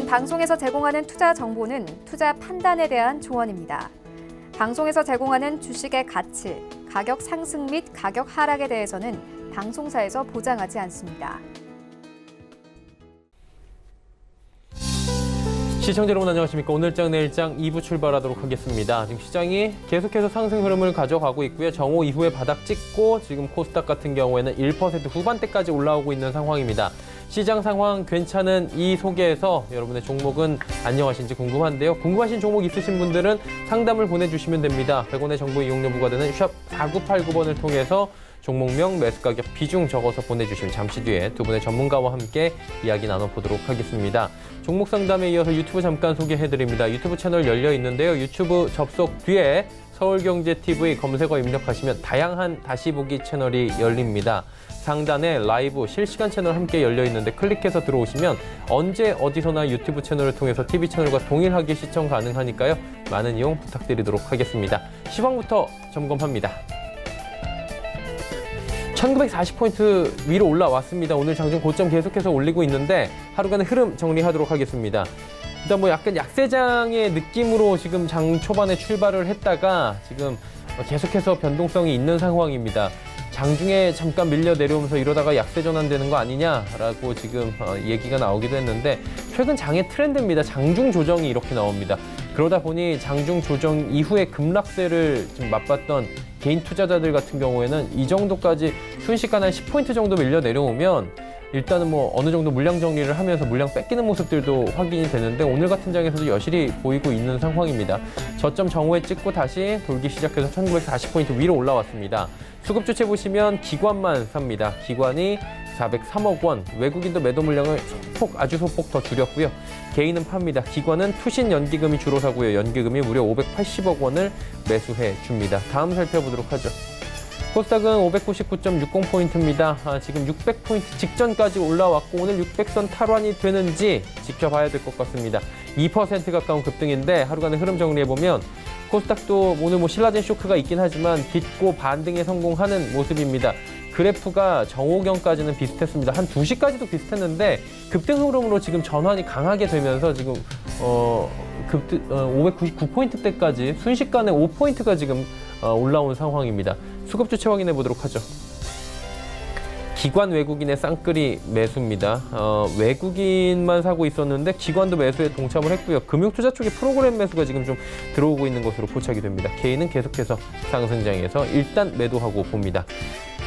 본 방송에서 제공하는 투자 정보는 투자 판단에 대한 조언입니다. 방송에서 제공하는 주식의 가치, 가격 상승 및 가격 하락에 대해서는 방송사에서 보장하지 않습니다. 시청자 여러분 안녕하십니까. 오늘장 내일장 2부 출발하도록 하겠습니다. 지금 시장이 계속해서 상승 흐름을 가져가고 있고요. 정오 이후에 바닥 찍고 지금 코스닥 같은 경우에는 1% 후반대까지 올라오고 있는 상황입니다. 시장 상황 괜찮은 이 소개에서 여러분의 종목은 안녕하신지 궁금한데요. 궁금하신 종목 있으신 분들은 상담을 보내주시면 됩니다. 100원의 정보 이용료 부과되는 샵 4989번을 통해서 종목명, 매수가격, 비중 적어서 보내주시면 잠시 뒤에 두 분의 전문가와 함께 이야기 나눠보도록 하겠습니다. 종목 상담에 이어서 유튜브 잠깐 소개해드립니다. 유튜브 채널 열려 있는데요. 유튜브 접속 뒤에 서울경제TV 검색어 입력하시면 다양한 다시 보기 채널이 열립니다. 상단에 라이브 실시간 채널 함께 열려 있는데 클릭해서 들어오시면 언제 어디서나 유튜브 채널을 통해서 TV 채널과 동일하게 시청 가능하니까요. 많은 이용 부탁드리도록 하겠습니다. 시황부터 점검합니다. 1940포인트 위로 올라왔습니다. 오늘 장중 고점 계속해서 올리고 있는데 하루간의 흐름 정리하도록 하겠습니다. 일단 뭐 약간 약세장의 느낌으로 지금 장 초반에 출발을 했다가 지금 계속해서 변동성이 있는 상황입니다. 장중에 잠깐 밀려 내려오면서 이러다가 약세 전환되는 거 아니냐라고 지금 얘기가 나오기도 했는데 최근 장의 트렌드입니다. 장중 조정이 이렇게 나옵니다. 그러다 보니 장중 조정 이후에 급락세를 좀 맛봤던 개인 투자자들 같은 경우에는 이 정도까지 순식간에 한 10포인트 정도 밀려 내려오면 일단은 뭐 어느 정도 물량 정리를 하면서 물량 뺏기는 모습들도 확인이 되는데 오늘 같은 장에서도 여실히 보이고 있는 상황입니다. 저점 정오에 찍고 다시 돌기 시작해서 1940포인트 위로 올라왔습니다. 수급 주체 보시면 기관만 삽니다. 기관이 403억 원, 외국인도 매도 물량을 아주 소폭 더 줄였고요. 개인은 팝니다. 기관은 투신 연기금이 주로 사고요. 연기금이 무려 580억 원을 매수해 줍니다. 다음 살펴보도록 하죠. 코스닥은 599.60포인트입니다. 지금 600포인트 직전까지 올라왔고 오늘 600선 탈환이 되는지 지켜봐야 될 것 같습니다. 2% 가까운 급등인데 하루간의 흐름 정리해보면 코스닥도 오늘 뭐 신라젠 쇼크가 있긴 하지만 딛고 반등에 성공하는 모습입니다. 그래프가 정오경까지는 비슷했습니다. 한 2시까지도 비슷했는데 급등 흐름으로 지금 전환이 강하게 되면서 지금 599포인트대까지 순식간에 5포인트가 지금 올라온 상황입니다. 수급 주체 확인해 보도록 하죠. 기관 외국인의 쌍끌이 매수입니다. 외국인만 사고 있었는데 기관도 매수에 동참을 했고요. 금융투자 쪽에 프로그램 매수가 지금 좀 들어오고 있는 것으로 포착이 됩니다. 개인은 계속해서 상승장에서 일단 매도하고 봅니다.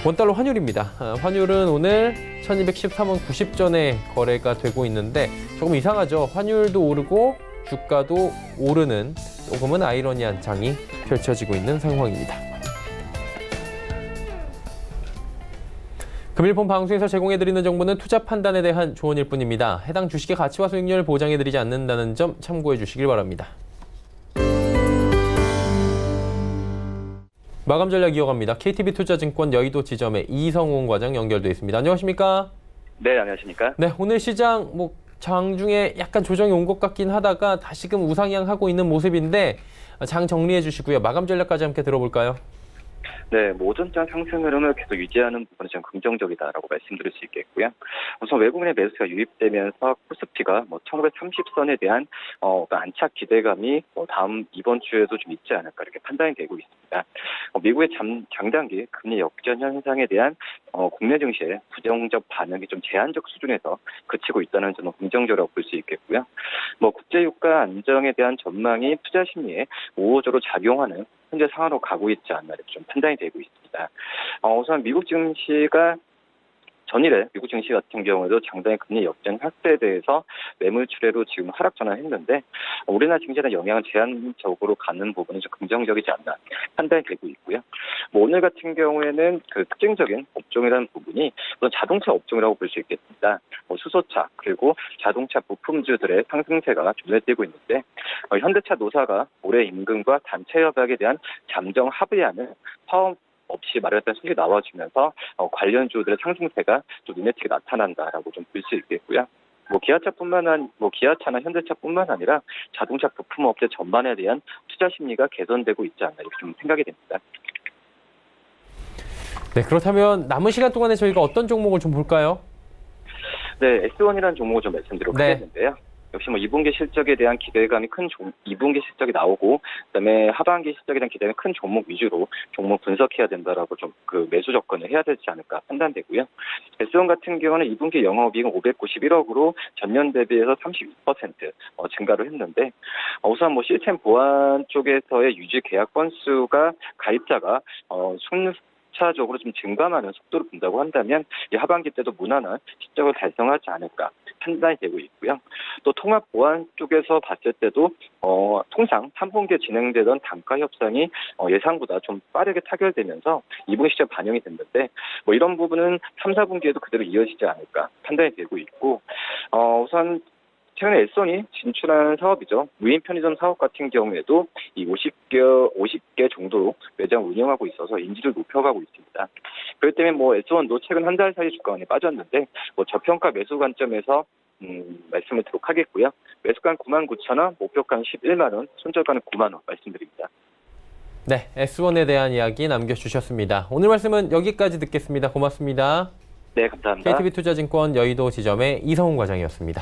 원달러 환율입니다. 환율은 오늘 1213원 90전에 거래가 되고 있는데 조금 이상하죠. 환율도 오르고 주가도 오르는 조금은 아이러니한 장이 펼쳐지고 있는 상황입니다. 금일폰 방송에서 제공해드리는 정보는 투자 판단에 대한 조언일 뿐입니다. 해당 주식의 가치와 수익률을 보장해드리지 않는다는 점 참고해 주시길 바랍니다. 마감 전략 이어갑니다. KTB투자증권 여의도 지점에 이성훈 과장 연결돼 있습니다. 안녕하십니까? 네, 안녕하십니까? 네, 오늘 시장 장중에 약간 조정이 온 것 같긴 하다가 다시금 우상향하고 있는 모습인데 장 정리해 주시고요. 마감 전략까지 함께 들어볼까요? 네, 오전장 상승 흐름을 계속 유지하는 부분은 좀 긍정적이다라고 말씀드릴 수 있겠고요. 우선 외국인의 매수가 유입되면서 코스피가 1930선에 대한 안착 기대감이 이번 주에도 좀 있지 않을까 이렇게 판단이 되고 있습니다. 미국의 장단기 금리 역전 현상에 대한 국내 증시의 부정적 반응이 좀 제한적 수준에서 그치고 있다는 점은 긍정적이라고 볼 수 있겠고요. 국제유가 안정에 대한 전망이 투자 심리에 우호적으로 작용하는 현재 상황으로 가고 있지 않나 이렇게 좀 판단이 되고 있습니다. 우선 미국 증시가 전일에 미국 증시 같은 경우에도 장단의 금리 역전 확대에 대해서 매물출회로 지금 하락 전환했는데 우리나라 증시에 영향은 제한적으로 가는 부분은 좀 긍정적이지 않나 판단이 되고 있고요. 오늘 같은 경우에는 그 특징적인 업종이라는 부분이 우선 자동차 업종이라고 볼 수 있겠습니다. 수소차 그리고 자동차 부품주들의 상승세가 눈에띄고 있는데 현대차 노사가 올해 임금과 단체 협약에 대한 잠정 합의안을 파업 없이 마련했던 소식이 나와주면서 관련주들의 상승세가 좀 눈에 띄게 나타난다라고 좀 볼 수 있겠고요. 기아차나 현대차뿐만 아니라 자동차 부품업체 전반에 대한 투자 심리가 개선되고 있지 않나 이렇게 좀 생각이 됩니다. 네, 그렇다면 남은 시간 동안에 저희가 어떤 종목을 좀 볼까요? 네, S1이라는 종목을 좀 말씀드리도록 하겠는데요. 역시 뭐 2분기 실적에 대한 기대감이 큰 2분기 실적이 나오고 그다음에 하반기 실적에 대한 기대감이 큰 종목 위주로 종목 분석해야 된다라고 좀 그 매수 접근을 해야 되지 않을까 판단되고요. S1 같은 경우는 2분기 영업이익은 591억으로 전년 대비해서 36% 증가를 했는데 우선 뭐 시스템 보안 쪽에서의 유지 계약 건수가 가입자가 순차적으로 좀 증감하는 속도를 본다고 한다면 이 하반기 때도 무난한 실적을 달성하지 않을까 판단이 되고 있고요. 또 통합 보안 쪽에서 봤을 때도 통상 3분기에 진행되던 단가 협상이 예상보다 좀 빠르게 타결되면서 2분기 실적 반영이 됐는데 뭐 이런 부분은 3, 4분기에도 그대로 이어지지 않을까 판단이 되고 있고 우선 최근에 S1이 진출한 사업이죠. 무인 편의점 사업 같은 경우에도 이 50개 정도로 매장을 운영하고 있어서 인지를 높여가고 있습니다. 그렇기 때문에 뭐 S1도 최근 한 달 사이 주가가 빠졌는데 뭐 저평가 매수 관점에서 말씀을 드리도록 하겠고요. 매수가는 99,000원, 목표가는 11만 원, 손절가는 9만 원 말씀드립니다. 네, S1에 대한 이야기 남겨주셨습니다. 오늘 말씀은 여기까지 듣겠습니다. 고맙습니다. 네, 감사합니다. KTB투자증권 여의도 지점의 이성훈 과장이었습니다.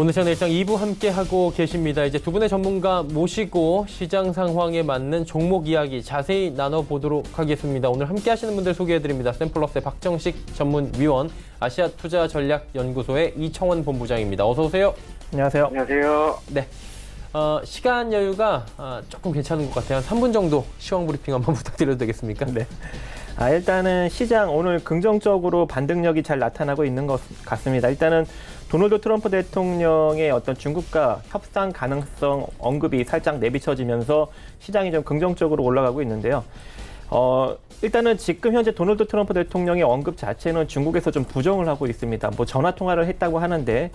오늘 시간 일정 2부 함께하고 계십니다. 이제 두 분의 전문가 모시고 시장 상황에 맞는 종목 이야기 자세히 나눠보도록 하겠습니다. 오늘 함께하시는 분들 소개해드립니다. 샘플러스의 박정식 전문위원, 아시아투자전략연구소의 이청원 본부장입니다. 어서 오세요. 안녕하세요. 안녕하세요. 네. 시간 여유가 조금 괜찮은 것 같아요. 한 3분 정도 시황 브리핑 한번 부탁드려도 되겠습니까? 네. 일단은 시장 오늘 긍정적으로 반등력이 잘 나타나고 있는 것 같습니다. 일단은 도널드 트럼프 대통령의 어떤 중국과 협상 가능성 언급이 살짝 내비쳐지면서 시장이 좀 긍정적으로 올라가고 있는데요. 일단은 지금 현재 도널드 트럼프 대통령의 언급 자체는 중국에서 좀 부정을 하고 있습니다. 뭐 전화 통화를 했다고 하는데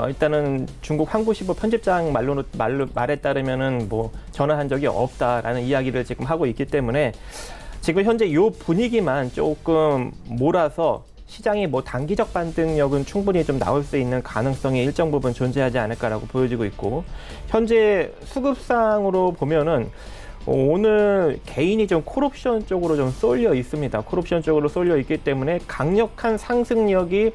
일단은 중국 환구시보 편집장 말에 따르면은 뭐 전화한 적이 없다라는 이야기를 지금 하고 있기 때문에 지금 현재 이 분위기만 조금 몰아서 시장이 뭐 단기적 반등력은 충분히 좀 나올 수 있는 가능성이 일정 부분 존재하지 않을까라고 보여지고 있고, 현재 수급상으로 보면은 오늘 개인이 좀 콜옵션 쪽으로 좀 쏠려 있습니다. 콜옵션 쪽으로 쏠려 있기 때문에 강력한 상승력이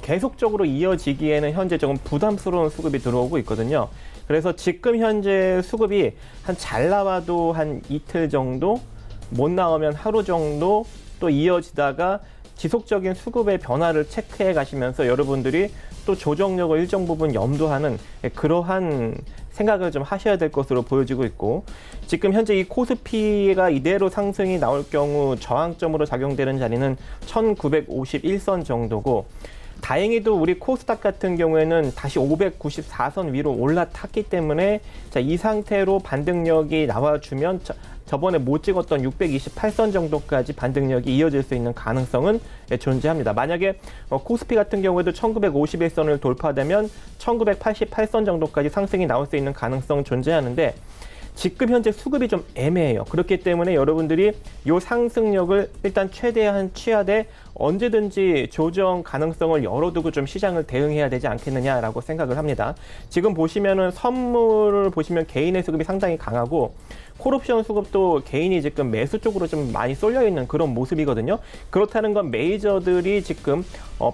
계속적으로 이어지기에는 현재 조금 부담스러운 수급이 들어오고 있거든요. 그래서 지금 현재 수급이 잘 나와도 한 이틀 정도, 못 나오면 하루 정도 또 이어지다가 지속적인 수급의 변화를 체크해 가시면서 여러분들이 또 조정력을 일정 부분 염두하는 그러한 생각을 좀 하셔야 될 것으로 보여지고 있고, 지금 현재 이 코스피가 이대로 상승이 나올 경우 저항점으로 작용되는 자리는 1951선 정도고, 다행히도 우리 코스닥 같은 경우에는 다시 594선 위로 올라탔기 때문에 이 상태로 반등력이 나와주면 저번에 못 찍었던 628선 정도까지 반등력이 이어질 수 있는 가능성은 존재합니다. 만약에 코스피 같은 경우에도 1951선을 돌파되면 1988선 정도까지 상승이 나올 수 있는 가능성 존재하는데, 지금 현재 수급이 좀 애매해요. 그렇기 때문에 여러분들이 이 상승력을 일단 최대한 취하되 언제든지 조정 가능성을 열어두고 좀 시장을 대응해야 되지 않겠느냐라고 생각을 합니다. 지금 보시면은 선물을 보시면 개인의 수급이 상당히 강하고, 콜옵션 수급도 개인이 지금 매수 쪽으로 좀 많이 쏠려 있는 그런 모습이거든요. 그렇다는 건 메이저들이 지금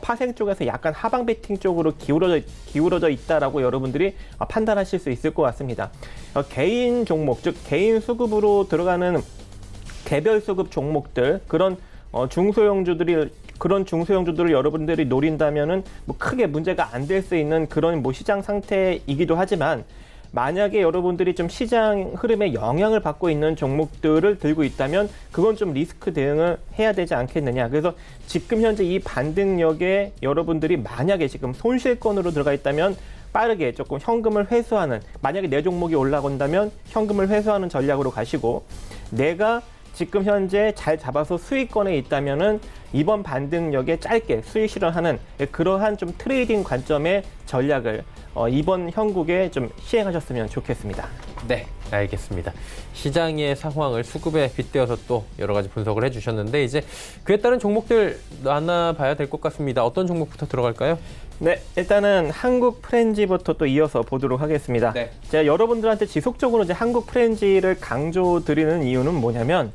파생 쪽에서 약간 하방 베팅 쪽으로 기울어져 있다라고 여러분들이 판단하실 수 있을 것 같습니다. 개인 종목, 즉 개인 수급으로 들어가는 개별 수급 종목들, 그런 중소형주들을 여러분들이 노린다면은 뭐 크게 문제가 안 될 수 있는 그런 뭐 시장 상태이기도 하지만, 만약에 여러분들이 좀 시장 흐름에 영향을 받고 있는 종목들을 들고 있다면 그건 좀 리스크 대응을 해야 되지 않겠느냐. 그래서 지금 현재 이 반등력에 여러분들이 만약에 지금 손실권으로 들어가 있다면 빠르게 조금 현금을 회수하는, 만약에 내 종목이 올라간다면 현금을 회수하는 전략으로 가시고, 내가 지금 현재 잘 잡아서 수익권에 있다면은 이번 반등력에 짧게 수익 실현하는 그러한 좀 트레이딩 관점의 전략을 이번 형국에 좀 시행하셨으면 좋겠습니다. 네, 알겠습니다. 시장의 상황을 수급에 빗대어서 또 여러 가지 분석을 해주셨는데 이제 그에 따른 종목들 나눠봐야 될 것 같습니다. 어떤 종목부터 들어갈까요? 네, 일단은 한국 프렌지부터 또 이어서 보도록 하겠습니다. 네. 제가 여러분들한테 지속적으로 이제 한국 프렌지를 강조드리는 이유는 뭐냐면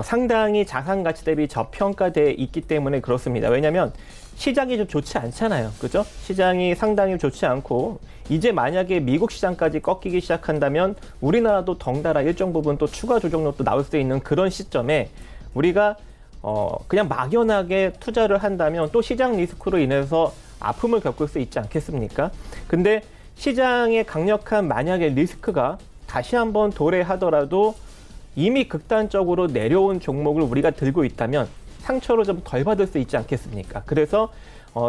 상당히 자산 가치 대비 저평가돼 있기 때문에 그렇습니다. 왜냐하면 시장이 좀 좋지 않잖아요. 그죠? 시장이 상당히 좋지 않고 이제 만약에 미국 시장까지 꺾이기 시작한다면 우리나라도 덩달아 일정 부분 또 추가 조정력도 나올 수 있는 그런 시점에 우리가 그냥 막연하게 투자를 한다면 또 시장 리스크로 인해서 아픔을 겪을 수 있지 않겠습니까? 근데 시장의 강력한 만약에 리스크가 다시 한번 도래하더라도 이미 극단적으로 내려온 종목을 우리가 들고 있다면 상처를 좀 덜 받을 수 있지 않겠습니까? 그래서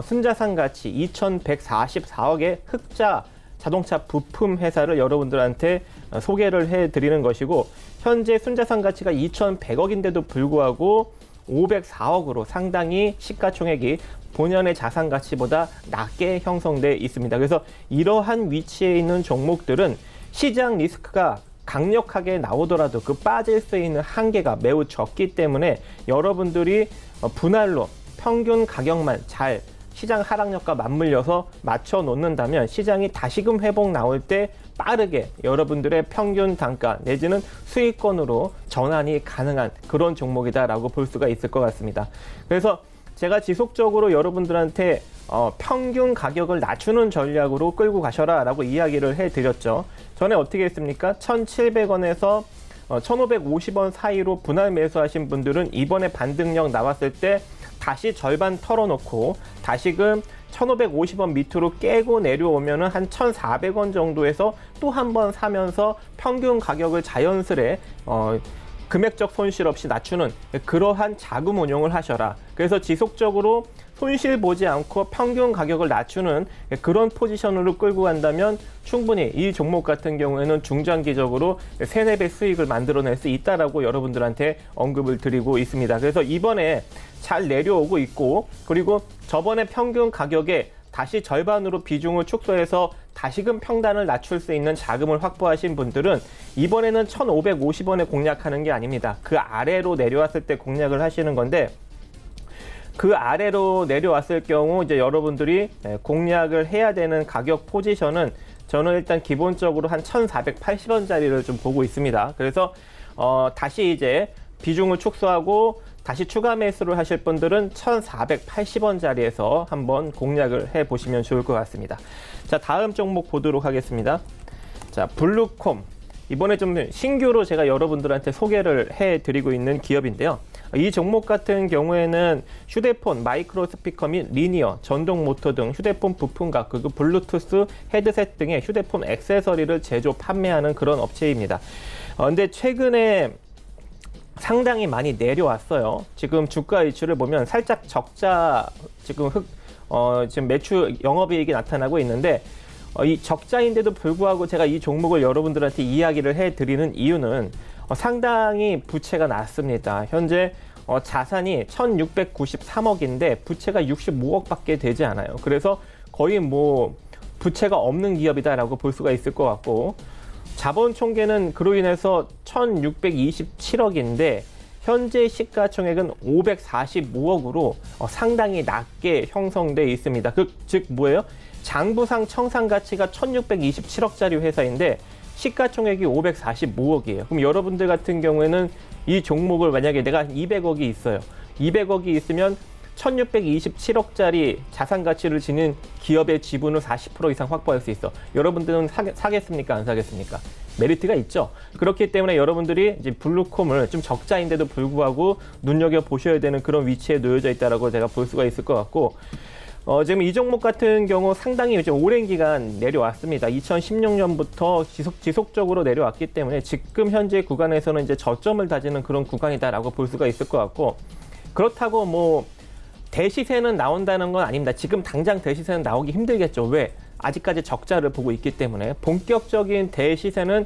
순자산 가치 2,144억의 흑자 자동차 부품 회사를 여러분들한테 소개를 해드리는 것이고 현재 순자산 가치가 2,100억인데도 불구하고 504억으로 상당히 시가총액이 본연의 자산 가치보다 낮게 형성돼 있습니다. 그래서 이러한 위치에 있는 종목들은 시장 리스크가 강력하게 나오더라도 그 빠질 수 있는 한계가 매우 적기 때문에 여러분들이 분할로 평균 가격만 잘 시장 하락력과 맞물려서 맞춰 놓는다면 시장이 다시금 회복 나올 때 빠르게 여러분들의 평균 단가 내지는 수익권으로 전환이 가능한 그런 종목이다라고 볼 수가 있을 것 같습니다. 그래서 제가 지속적으로 여러분들한테 평균 가격을 낮추는 전략으로 끌고 가셔라 라고 이야기를 해드렸죠. 전에 어떻게 했습니까? 1,700원에서 1,550원 사이로 분할 매수하신 분들은 이번에 반등력 나왔을 때 다시 절반 털어놓고 다시금 1,550원 밑으로 깨고 내려오면은 한 1,400원 정도에서 또 한 번 사면서 평균 가격을 자연스레 금액적 손실 없이 낮추는 그러한 자금 운용을 하셔라. 그래서 지속적으로 손실 보지 않고 평균 가격을 낮추는 그런 포지션으로 끌고 간다면 충분히 이 종목 같은 경우에는 중장기적으로 3, 4배 수익을 만들어낼 수 있다라고 여러분들한테 언급을 드리고 있습니다. 그래서 이번에 잘 내려오고 있고 그리고 저번에 평균 가격에 다시 절반으로 비중을 축소해서 다시금 평단을 낮출 수 있는 자금을 확보하신 분들은 이번에는 1,550원에 공략하는 게 아닙니다. 그 아래로 내려왔을 때 공략을 하시는 건데 그 아래로 내려왔을 경우 이제 여러분들이 공략을 해야 되는 가격 포지션은 저는 일단 기본적으로 한 1,480원짜리를 좀 보고 있습니다. 그래서 다시 이제 비중을 축소하고 다시 추가 매수를 하실 분들은 1,480원짜리에서 한번 공략을 해보시면 좋을 것 같습니다. 자, 다음 종목 보도록 하겠습니다. 자, 블루콤. 이번에 좀 신규로 제가 여러분들한테 소개를 해드리고 있는 기업인데요. 이 종목 같은 경우에는 휴대폰, 마이크로 스피커 및 리니어, 전동 모터 등 휴대폰 부품과 그리고 블루투스 헤드셋 등의 휴대폰 액세서리를 제조, 판매하는 그런 업체입니다. 근데 최근에 상당히 많이 내려왔어요. 지금 주가 이슈를 보면 살짝 적자, 지금 매출 영업이익이 나타나고 있는데 이 적자인데도 불구하고 제가 이 종목을 여러분들한테 이야기를 해드리는 이유는 상당히 부채가 낮습니다. 현재 자산이 1,693억인데 부채가 65억밖에 되지 않아요. 그래서 거의 뭐 부채가 없는 기업이다라고 볼 수가 있을 것 같고 자본 총계는 그로 인해서 1,627억인데 현재 시가총액은 545억으로 상당히 낮게 형성돼 있습니다. 즉 뭐예요? 장부상 청산 가치가 1,627억짜리 회사인데 시가총액이 545억이에요. 그럼 여러분들 같은 경우에는 이 종목을 만약에 내가 200억이 있어요. 200억이 있으면 1,627억짜리 자산 가치를 지닌 기업의 지분을 40% 이상 확보할 수 있어. 여러분들은 사겠습니까? 안 사겠습니까? 메리트가 있죠. 그렇기 때문에 여러분들이 이제 블루콤을 좀 적자인데도 불구하고 눈여겨보셔야 되는 그런 위치에 놓여져 있다라고 제가 볼 수가 있을 것 같고, 지금 이 종목 같은 경우 상당히 이제 오랜 기간 내려왔습니다. 2016년부터 지속적으로 내려왔기 때문에 지금 현재 구간에서는 이제 저점을 다지는 그런 구간이다라고 볼 수가 있을 것 같고, 그렇다고 뭐 대시세는 나온다는 건 아닙니다. 지금 당장 대시세는 나오기 힘들겠죠. 왜? 아직까지 적자를 보고 있기 때문에 본격적인 대시세는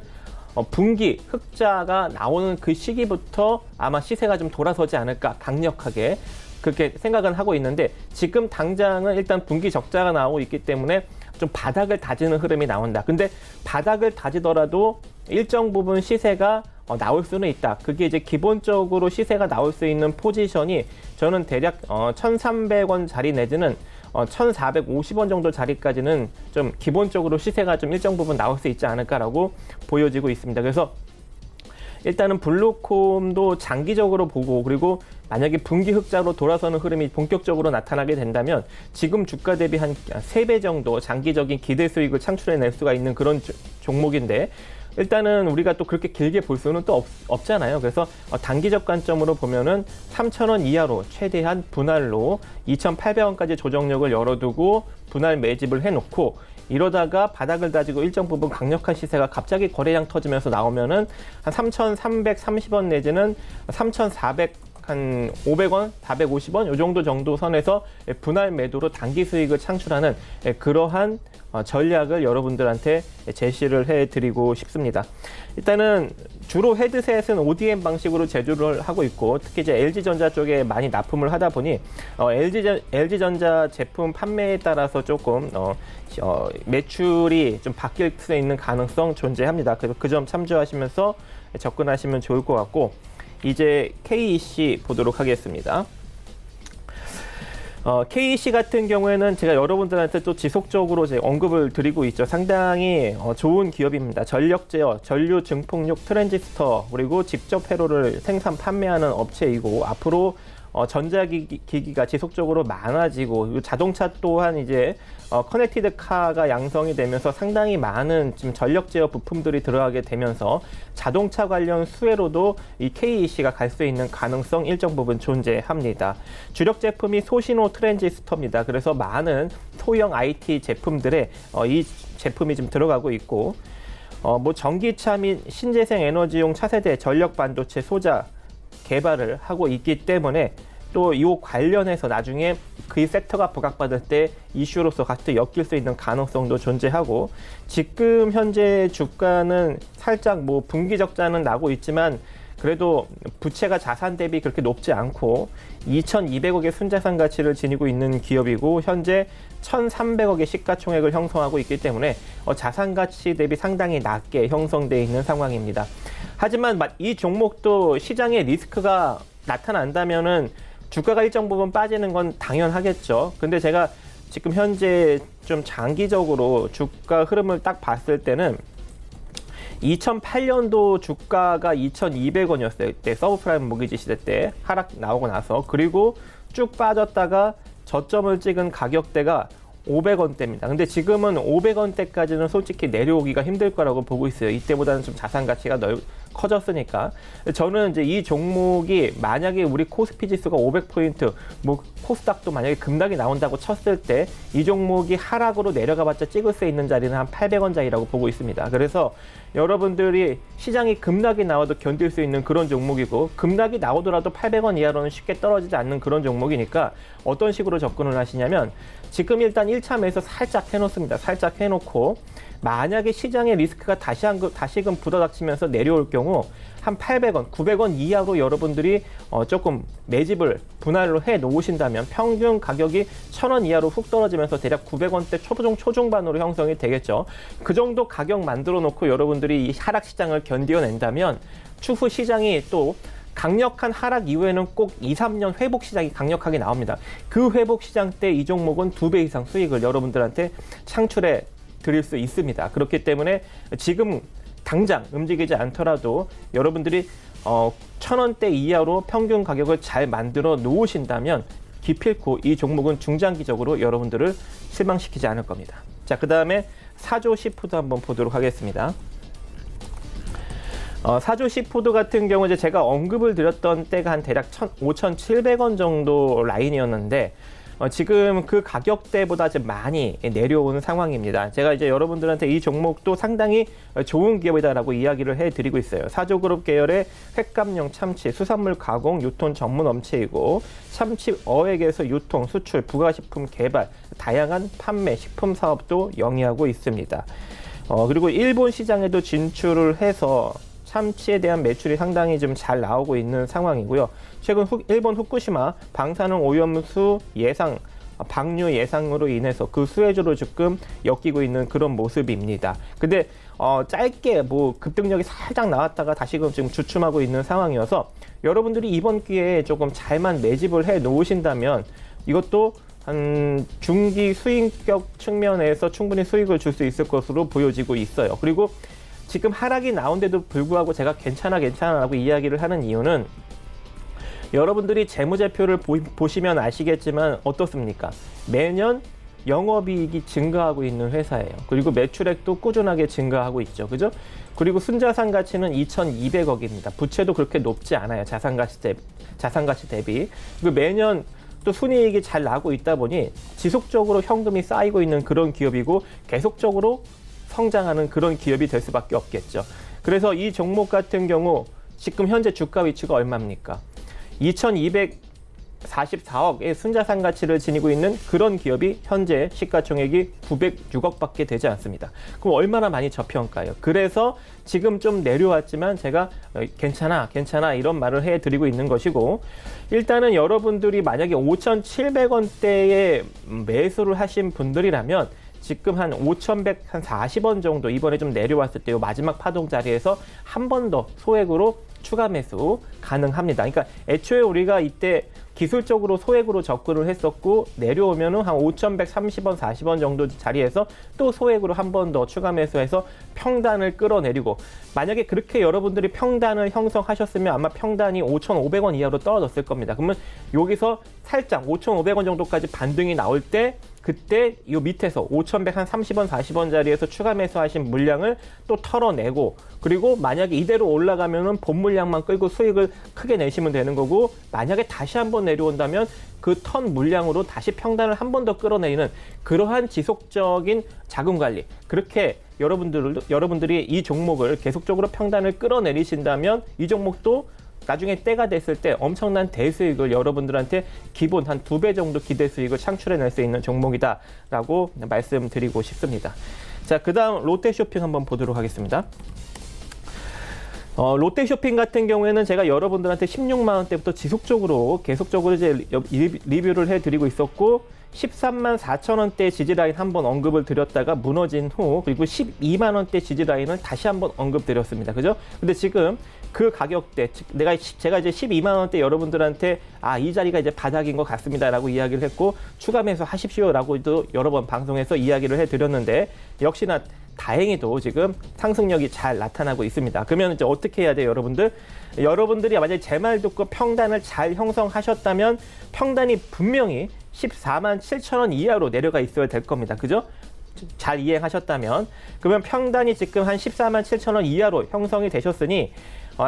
분기 흑자가 나오는 그 시기부터 아마 시세가 좀 돌아서지 않을까 강력하게 그렇게 생각은 하고 있는데 지금 당장은 일단 분기 적자가 나오고 있기 때문에 좀 바닥을 다지는 흐름이 나온다. 근데 바닥을 다지더라도 일정 부분 시세가 나올 수는 있다. 그게 이제 기본적으로 시세가 나올 수 있는 포지션이 저는 대략 1,300원 자리 내지는 1,450원 정도 자리까지는 좀 기본적으로 시세가 좀 일정 부분 나올 수 있지 않을까라고 보여지고 있습니다. 그래서 일단은 블루콤도 장기적으로 보고 그리고 만약에 분기 흑자로 돌아서는 흐름이 본격적으로 나타나게 된다면 지금 주가 대비 한 3배 정도 장기적인 기대 수익을 창출해낼 수가 있는 그런 종목인데 일단은 우리가 또 그렇게 길게 볼 수는 또 없잖아요. 그래서 단기적 관점으로 보면은 3,000원 이하로 최대한 분할로 2,800원까지 조정력을 열어두고 분할 매집을 해놓고 이러다가 바닥을 다지고 일정 부분 강력한 시세가 갑자기 거래량 터지면서 나오면은 한 3,330원 내지는 3,400 한 500원, 450원 이 정도 선에서 분할 매도로 단기 수익을 창출하는 그러한 전략을 여러분들한테 제시를 해드리고 싶습니다. 일단은 주로 헤드셋은 ODM 방식으로 제조를 하고 있고 특히 이제 LG전자 쪽에 많이 납품을 하다 보니 LG전자 제품 판매에 따라서 조금 매출이 좀 바뀔 수 있는 가능성 존재합니다. 그래서 그 점 참조하시면서 접근하시면 좋을 것 같고 이제 KEC 보도록 하겠습니다. KEC 같은 경우에는 제가 여러분들한테 또 지속적으로 언급을 드리고 있죠. 상당히 좋은 기업입니다. 전력 제어, 전류 증폭력 트랜지스터 그리고 직접 회로를 생산 판매하는 업체이고 앞으로 전자기기가 지속적으로 많아지고 자동차 또한 이제 커넥티드 카가 양성이 되면서 상당히 많은 지금 전력 제어 부품들이 들어가게 되면서 자동차 관련 수혜로도 이 KEC가 갈 수 있는 가능성 일정 부분 존재합니다. 주력 제품이 소신호 트랜지스터입니다. 그래서 많은 소형 IT 제품들에 이 제품이 지금 들어가고 있고 뭐 전기차 및 신재생 에너지용 차세대 전력 반도체 소자 개발을 하고 있기 때문에 또 이 관련해서 나중에 그 섹터가 부각받을 때 이슈로서 같이 엮일 수 있는 가능성도 존재하고 지금 현재 주가는 살짝 뭐 분기 적자는 나고 있지만 그래도 부채가 자산 대비 그렇게 높지 않고 2,200억의 순자산 가치를 지니고 있는 기업이고 현재 1,300억의 시가총액을 형성하고 있기 때문에 자산 가치 대비 상당히 낮게 형성되어 있는 상황입니다. 하지만 이 종목도 시장에 리스크가 나타난다면은 주가가 일정 부분 빠지는 건 당연하겠죠. 근데 제가 지금 현재 좀 장기적으로 주가 흐름을 딱 봤을 때는 2008년도 주가가 2,200원이었을 때 서브프라임 모기지 시대 때 하락 나오고 나서 그리고 쭉 빠졌다가 저점을 찍은 가격대가 500원대입니다. 근데 지금은 500원대까지는 솔직히 내려오기가 힘들 거라고 보고 있어요. 이때보다는 좀 자산 가치가 커졌으니까. 저는 이제 이 종목이 만약에 우리 코스피 지수가 500포인트, 뭐 코스닥도 만약에 급락이 나온다고 쳤을 때 이 종목이 하락으로 내려가봤자 찍을 수 있는 자리는 한 800원 자리라고 보고 있습니다. 그래서 여러분들이 시장이 급락이 나와도 견딜 수 있는 그런 종목이고 급락이 나오더라도 800원 이하로는 쉽게 떨어지지 않는 그런 종목이니까 어떤 식으로 접근을 하시냐면 지금 일단 1차 매수 살짝 해놓습니다. 살짝 해놓고 만약에 시장의 리스크가 다시금 부닥치면서 내려올 경우 한 800원, 900원 이하로 여러분들이 조금 매집을 분할로 해 놓으신다면 평균 가격이 1,000원 이하로 훅 떨어지면서 대략 900원대 초중반으로 형성이 되겠죠. 그 정도 가격 만들어 놓고 여러분들이 이 하락 시장을 견뎌낸다면 추후 시장이 또 강력한 하락 이후에는 꼭 2, 3년 회복 시장이 강력하게 나옵니다. 그 회복 시장 때 이 종목은 2배 이상 수익을 여러분들한테 창출해 드릴 수 있습니다. 그렇기 때문에 지금 당장 움직이지 않더라도 여러분들이 1,000원대 이하로 평균 가격을 잘 만들어 놓으신다면 기필코 이 종목은 중장기적으로 여러분들을 실망시키지 않을 겁니다. 자, 그 다음에 사조 시푸드 한번 보도록 하겠습니다. 사조 시푸드 같은 경우 이제 제가 언급을 드렸던 때가 한 대략 5,700원 정도 라인이었는데 지금 그 가격대보다 좀 많이 내려오는 상황입니다. 제가 이제 여러분들한테 이 종목도 상당히 좋은 기업이다라고 이야기를 해드리고 있어요. 사조그룹 계열의 횟감용 참치, 수산물 가공, 유통 전문 업체이고 참치 어획에서 유통, 수출, 부가식품 개발, 다양한 판매, 식품 사업도 영위하고 있습니다. 그리고 일본 시장에도 진출을 해서 참치에 대한 매출이 상당히 좀 잘 나오고 있는 상황이고요. 최근 일본 후쿠시마 방사능 오염수 방류 예상으로 인해서 그 수혜주로 조금 엮이고 있는 그런 모습입니다. 근데 짧게 뭐 급등력이 살짝 나왔다가 다시금 지금 주춤하고 있는 상황이어서 여러분들이 이번 기회에 조금 잘만 매집을 해 놓으신다면 이것도 한 중기 수익격 측면에서 충분히 수익을 줄 수 있을 것으로 보여지고 있어요. 그리고 지금 하락이 나온데도 불구하고 제가 괜찮아라고 이야기를 하는 이유는 여러분들이 재무제표를 보시면 아시겠지만 어떻습니까? 매년 영업이익이 증가하고 있는 회사예요. 그리고 매출액도 꾸준하게 증가하고 있죠. 그죠? 그리고 순자산 가치는 2,200억입니다. 부채도 그렇게 높지 않아요. 자산가치 대비. 그리고 매년 또 순이익이 잘 나고 있다 보니 지속적으로 현금이 쌓이고 있는 그런 기업이고 계속적으로 성장하는 그런 기업이 될 수밖에 없겠죠. 그래서 이 종목 같은 경우 지금 현재 주가 위치가 얼마입니까? 2,244억의 순자산 가치를 지니고 있는 그런 기업이 현재 시가총액이 906억밖에 되지 않습니다. 그럼 얼마나 많이 저평가요? 그래서 지금 좀 내려왔지만 제가 괜찮아 이런 말을 해드리고 있는 것이고, 일단은 여러분들이 만약에 5,700원대에 매수를 하신 분들이라면 지금 한 5,140원 정도 이번에 좀 내려왔을 때요 마지막 파동 자리에서 한 번 더 소액으로 추가 매수 가능합니다. 그러니까 애초에 우리가 이때 기술적으로 소액으로 접근을 했었고 내려오면은 한 5,130원, 40원 정도 자리에서 또 소액으로 한 번 더 추가 매수해서 평단을 끌어내리고, 만약에 그렇게 여러분들이 평단을 형성하셨으면 아마 평단이 5,500원 이하로 떨어졌을 겁니다. 그러면 여기서 살짝 5,500원 정도까지 반등이 나올 때 그때 이 밑에서 5,130원, 40원 자리에서 추가 매수하신 물량을 또 털어내고, 그리고 만약에 이대로 올라가면은 본 물량만 끌고 수익을 크게 내시면 되는 거고, 만약에 다시 한번 내려온다면 그 턴 물량으로 다시 평단을 한 번 더 끌어내리는 그러한 지속적인 자금 관리, 그렇게 여러분들이 이 종목을 계속적으로 평단을 끌어내리신다면 이 종목도 나중에 때가 됐을 때 엄청난 대수익을 여러분들한테 기본 한 2배 정도 기대 수익을 창출해낼 수 있는 종목이다라고 말씀드리고 싶습니다. 자, 그 다음 롯데쇼핑 한번 보도록 하겠습니다. 롯데쇼핑 같은 경우에는 제가 여러분들한테 16만 원대부터 계속적으로 이제 리뷰를 해드리고 있었고, 13만 4천 원대 지지라인 한번 언급을 드렸다가 무너진 후, 그리고 12만 원대 지지라인을 다시 한번 언급드렸습니다. 그죠? 근데 지금 그 가격대, 제가 이제 12만 원대 여러분들한테 이 자리가 이제 바닥인 것 같습니다라고 이야기를 했고, 추가 매수 하십시오라고도 여러 번 방송에서 이야기를 해드렸는데, 역시나 다행히도 지금 상승력이 잘 나타나고 있습니다. 그러면 이제 어떻게 해야 돼요, 여러분들? 여러분들이 만약에 제 말 듣고 평단을 잘 형성하셨다면 평단이 분명히 14만 7천 원 이하로 내려가 있어야 될 겁니다. 그죠? 잘 이행하셨다면. 그러면 평단이 지금 한 14만 7천 원 이하로 형성이 되셨으니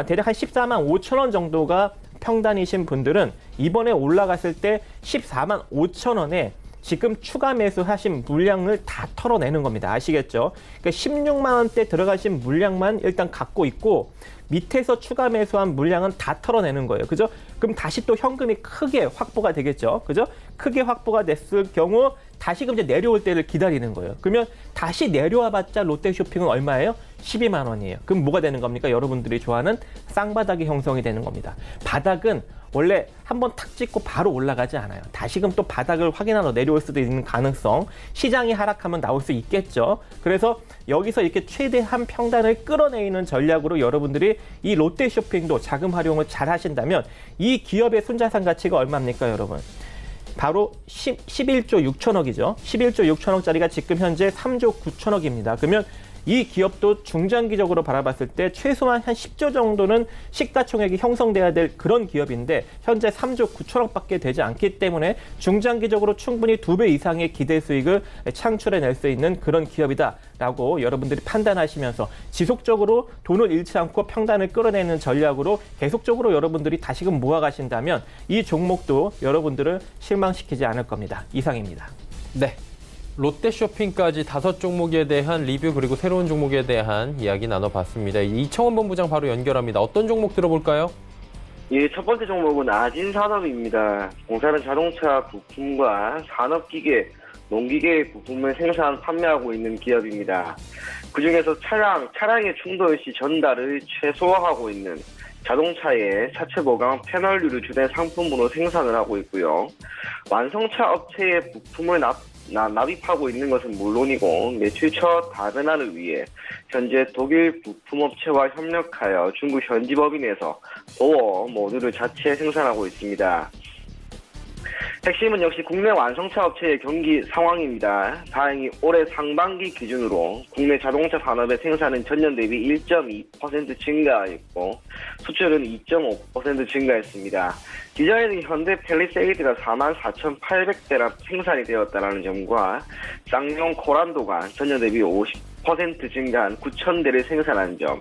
대략 한 14만 5천 원 정도가 평단이신 분들은 이번에 올라갔을 때 14만 5천 원에 지금 추가 매수하신 물량을 다 털어내는 겁니다. 아시겠죠? 그러니까 16만 원대 들어가신 물량만 일단 갖고 있고, 밑에서 추가 매수한 물량은 다 털어내는 거예요. 그죠? 그럼 다시 또 현금이 크게 확보가 되겠죠. 그죠? 크게 확보가 됐을 경우 다시금 이제 내려올 때를 기다리는 거예요. 그러면 다시 내려와 봤자 롯데쇼핑은 얼마예요? 12만 원이에요. 그럼 뭐가 되는 겁니까? 여러분들이 좋아하는 쌍바닥이 형성이 되는 겁니다. 바닥은 원래 한번 탁 찍고 바로 올라가지 않아요. 다시금 또 바닥을 확인하러 내려올 수도 있는 가능성, 시장이 하락하면 나올 수 있겠죠. 그래서 여기서 이렇게 최대한 평단을 끌어내리는 전략으로 여러분들이 이 롯데쇼핑도 자금 활용을 잘 하신다면 이 기업의 순자산 가치가 얼마입니까, 여러분? 바로 11조 6천억이죠. 11조 6천억짜리가 지금 현재 3조 9천억입니다. 그러면 이 기업도 중장기적으로 바라봤을 때 최소한 한 10조 정도는 시가총액이 형성돼야 될 그런 기업인데 현재 3조 9천억밖에 되지 않기 때문에 중장기적으로 충분히 2배 이상의 기대 수익을 창출해낼 수 있는 그런 기업이다라고 여러분들이 판단하시면서 지속적으로 돈을 잃지 않고 평단을 끌어내는 전략으로 계속적으로 여러분들이 다시금 모아가신다면 이 종목도 여러분들을 실망시키지 않을 겁니다. 이상입니다. 네. 롯데쇼핑까지 5종목에 대한 리뷰 그리고 새로운 종목에 대한 이야기 나눠봤습니다. 이청원 본부장 바로 연결합니다. 어떤 종목 들어볼까요? 예, 첫 번째 종목은 아진산업입니다. 공사는 자동차 부품과 산업기계, 농기계 부품을 생산, 판매하고 있는 기업입니다. 그중에서 차량의 충돌 시 전달을 최소화하고 있는 자동차의 차체 보강 패널류를 주된 상품으로 생산을 하고 있고요. 완성차 업체의 부품을 납입하고 있는 것은 물론이고 매출처 다변화를 위해 현재 독일 부품업체와 협력하여 중국 현지 법인에서 도어 모듈을 자체 생산하고 있습니다. 핵심은 역시 국내 완성차 업체의 경기 상황입니다. 다행히 올해 상반기 기준으로 국내 자동차 산업의 생산은 전년 대비 1.2% 증가했고 수출은 2.5% 증가했습니다. 기존에는 현대 팰리세이드가 44,800대나 생산이 되었다는 점과 쌍용 코란도가 전년 대비 50% 증가한 9,000대를 생산한 점,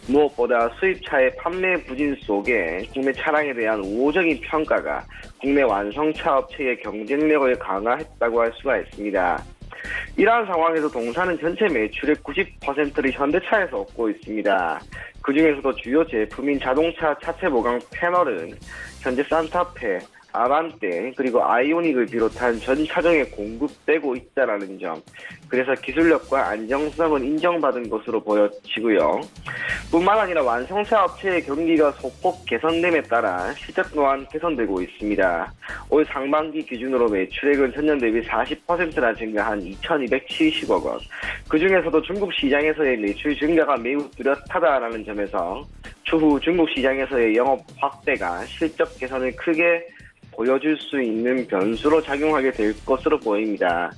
무엇보다 수입차의 판매 부진 속에 국내 차량에 대한 우호적인 평가가 국내 완성차 업체의 경쟁력을 강화했다고 할 수가 있습니다. 이러한 상황에서 동사는 전체 매출의 90%를 현대차에서 얻고 있습니다. 그 중에서도 주요 제품인 자동차 차체 보강 패널은 현재 산타페, 아반떼 그리고 아이오닉을 비롯한 전 차종에 공급되고 있다는 점, 그래서 기술력과 안정성은 인정받은 것으로 보여지고요. 뿐만 아니라 완성차 업체의 경기가 소폭 개선됨에 따라 실적 또한 개선되고 있습니다. 올 상반기 기준으로 매출액은 전년 대비 40%나 증가한 2,270억 원. 그 중에서도 중국 시장에서의 매출 증가가 매우 뚜렷하다라는 점에서 추후 중국 시장에서의 영업 확대가 실적 개선을 크게 보여줄 수 있는 변수로 작용하게 될 것으로 보입니다.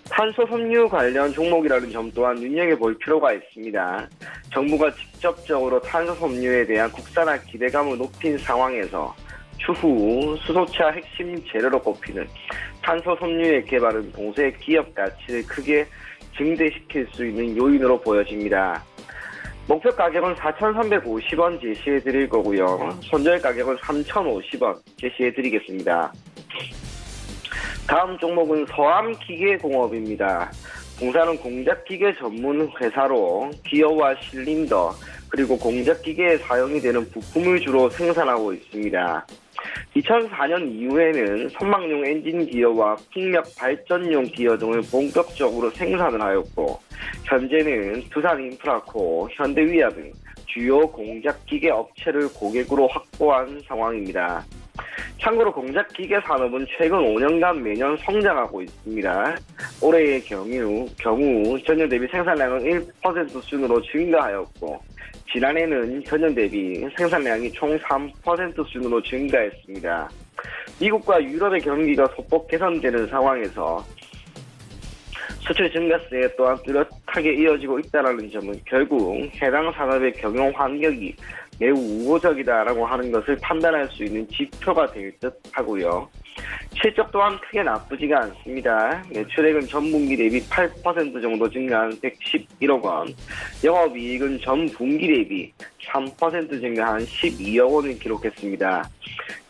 탄소 섬유 관련 종목이라는 점 또한 눈여겨볼 필요가 있습니다. 정부가 직접적으로 탄소 섬유에 대한 국산화 기대감을 높인 상황에서 추후 수소차 핵심 재료로 꼽히는 탄소 섬유의 개발은 동서의 기업 가치를 크게 증대시킬 수 있는 요인으로 보여집니다. 목표 가격은 4,350원 제시해 드릴 거고요. 손절 가격은 3,050원 제시해 드리겠습니다. 다음 종목은 서암기계공업입니다. 공사는 공작기계 전문 회사로 기어와 실린더 그리고 공작기계에 사용이 되는 부품을 주로 생산하고 있습니다. 2004년 이후에는 선망용 엔진 기어와 풍력 발전용 기어 등을 본격적으로 생산을 하였고 현재는 두산인프라코, 현대위아 등 주요 공작기계 업체를 고객으로 확보한 상황입니다. 참고로 공작기계 산업은 최근 5년간 매년 성장하고 있습니다. 올해의 경우 전년 대비 생산량은 1% 수준으로 증가하였고 지난해는 전년 대비 생산량이 총 3% 수준으로 증가했습니다. 미국과 유럽의 경기가 소폭 개선되는 상황에서 수출 증가세 또한 뚜렷하게 이어지고 있다는 점은 결국 해당 산업의 경영 환경이 매우 우호적이다라고 하는 것을 판단할 수 있는 지표가 될 듯 하고요. 실적 또한 크게 나쁘지가 않습니다. 매출액은 전분기 대비 8% 정도 증가한 111억 원, 영업이익은 전분기 대비 3% 증가한 12억 원을 기록했습니다.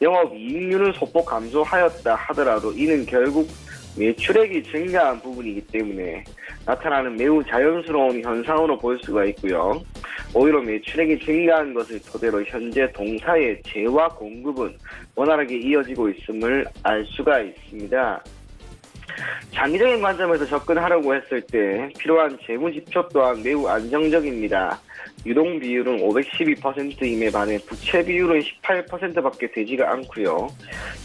영업이익률은 소폭 감소하였다 하더라도 이는 결국 매출액이 증가한 부분이기 때문에 나타나는 매우 자연스러운 현상으로 볼 수가 있고요. 오히려 매출액이 증가한 것을 토대로 현재 동사의 재화 공급은 원활하게 이어지고 있음을 알 수가 있습니다. 장기적인 관점에서 접근하려고 했을 때 필요한 재무지표 또한 매우 안정적입니다. 유동 비율은 512%임에 반해 부채 비율은 18%밖에 되지가 않고요.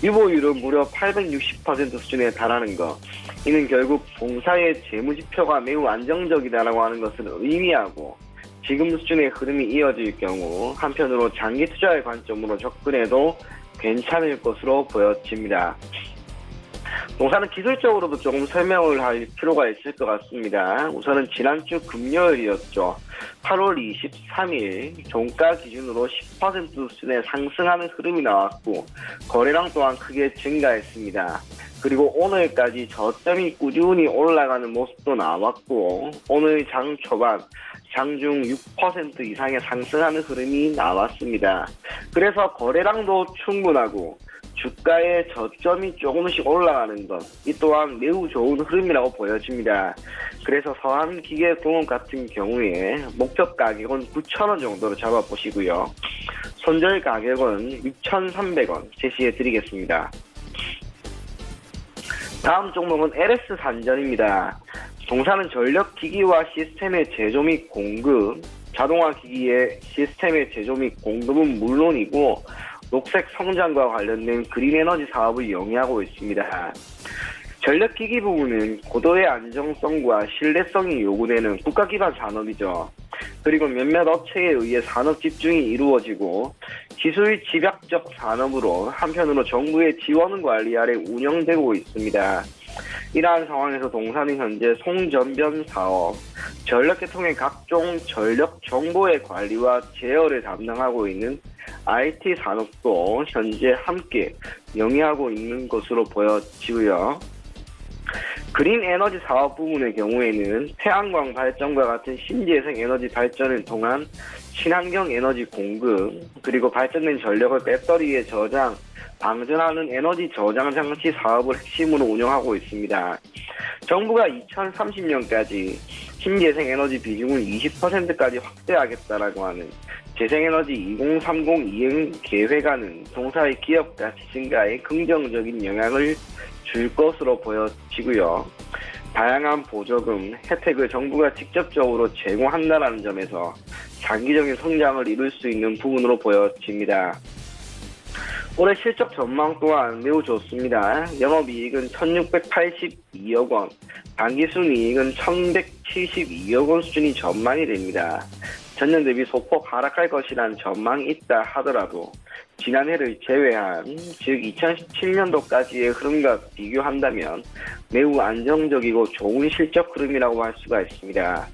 유보율은 무려 860% 수준에 달하는 것. 이는 결국 동사의 재무지표가 매우 안정적이다라고 하는 것을 의미하고 지금 수준의 흐름이 이어질 경우 한편으로 장기 투자의 관점으로 접근해도 괜찮을 것으로 보여집니다. 동사는 기술적으로도 조금 설명을 할 필요가 있을 것 같습니다. 우선은 지난주 금요일이었죠. 8월 23일 종가 기준으로 10% 수준의 상승하는 흐름이 나왔고 거래량 또한 크게 증가했습니다. 그리고 오늘까지 저점이 꾸준히 올라가는 모습도 나왔고 오늘 장 초반 장중 6% 이상의 상승하는 흐름이 나왔습니다. 그래서 거래량도 충분하고 주가의 저점이 조금씩 올라가는 것, 이 또한 매우 좋은 흐름이라고 보여집니다. 그래서 서암기계공업 같은 경우에 목표 가격은 9,000원 정도로 잡아보시고요. 손절 가격은 6,300원 제시해 드리겠습니다. 다음 종목은 LS 산전입니다. 동사는 전력기기와 시스템의 제조 및 공급, 자동화 기기의 시스템의 제조 및 공급은 물론이고 녹색 성장과 관련된 그린에너지 사업을 영위하고 있습니다. 전력기기 부분은 고도의 안정성과 신뢰성이 요구되는 국가기반 산업이죠. 그리고 몇몇 업체에 의해 산업 집중이 이루어지고 기술 집약적 산업으로 한편으로 정부의 지원 관리 아래 운영되고 있습니다. 이러한 상황에서 동사는 현재 송전변 사업, 전력계통의 각종 전력 정보의 관리와 제어를 담당하고 있는 IT 산업도 현재 함께 영위하고 있는 것으로 보여지고요. 그린 에너지 사업 부분의 경우에는 태양광 발전과 같은 신재생 에너지 발전을 통한 친환경 에너지 공급, 그리고 발전된 전력을 배터리에 저장, 방전하는 에너지 저장 장치 사업을 핵심으로 운영하고 있습니다. 정부가 2030년까지 신재생 에너지 비중을 20%까지 확대하겠다라고 하는 재생에너지 2030 이행 계획안은 동사의 기업 가치 증가에 긍정적인 영향을 줄 것으로 보여지고요. 다양한 보조금, 혜택을 정부가 직접적으로 제공한다는 점에서 장기적인 성장을 이룰 수 있는 부분으로 보여집니다. 올해 실적 전망 또한 매우 좋습니다. 영업이익은 1,682억 원, 당기순이익은 1,172억 원 수준이 전망이 됩니다. 전년 대비 소폭 하락할 것이라는 전망이 있다 하더라도 지난해를 제외한, 즉 2017년도까지의 흐름과 비교한다면 매우 안정적이고 좋은 실적 흐름이라고 할 수가 있습니다.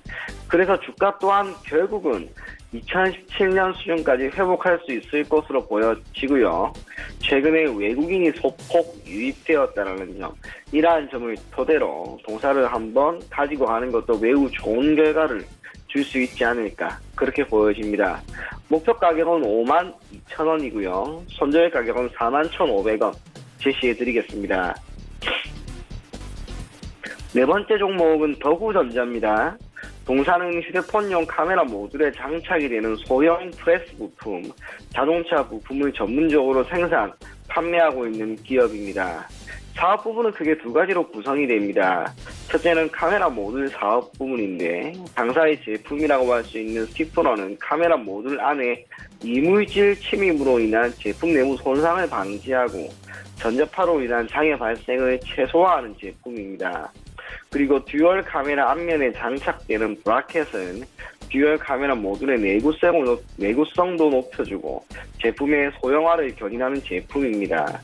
그래서 주가 또한 결국은 2017년 수준까지 회복할 수 있을 것으로 보여지고요. 최근에 외국인이 소폭 유입되었다는 점, 이러한 점을 토대로 동사를 한번 가지고 가는 것도 매우 좋은 결과를 줄 수 있지 않을까, 그렇게 보여집니다. 목표 가격은 52,000원이고요. 손절 가격은 41,500원 제시해드리겠습니다. 네 번째 종목은 더구전자입니다. 동사는 휴대폰용 카메라 모듈에 장착이 되는 소형 프레스 부품, 자동차 부품을 전문적으로 생산, 판매하고 있는 기업입니다. 사업 부분은 크게 두 가지로 구성이 됩니다. 첫째는 카메라 모듈 사업 부분인데, 당사의 제품이라고 할 수 있는 스티플러는 카메라 모듈 안에 이물질 침입으로 인한 제품 내부 손상을 방지하고 전자파로 인한 장애 발생을 최소화하는 제품입니다. 그리고 듀얼 카메라 앞면에 장착되는 브라켓은 듀얼 카메라 모듈의 내구성도 높여주고 제품의 소형화를 견인하는 제품입니다.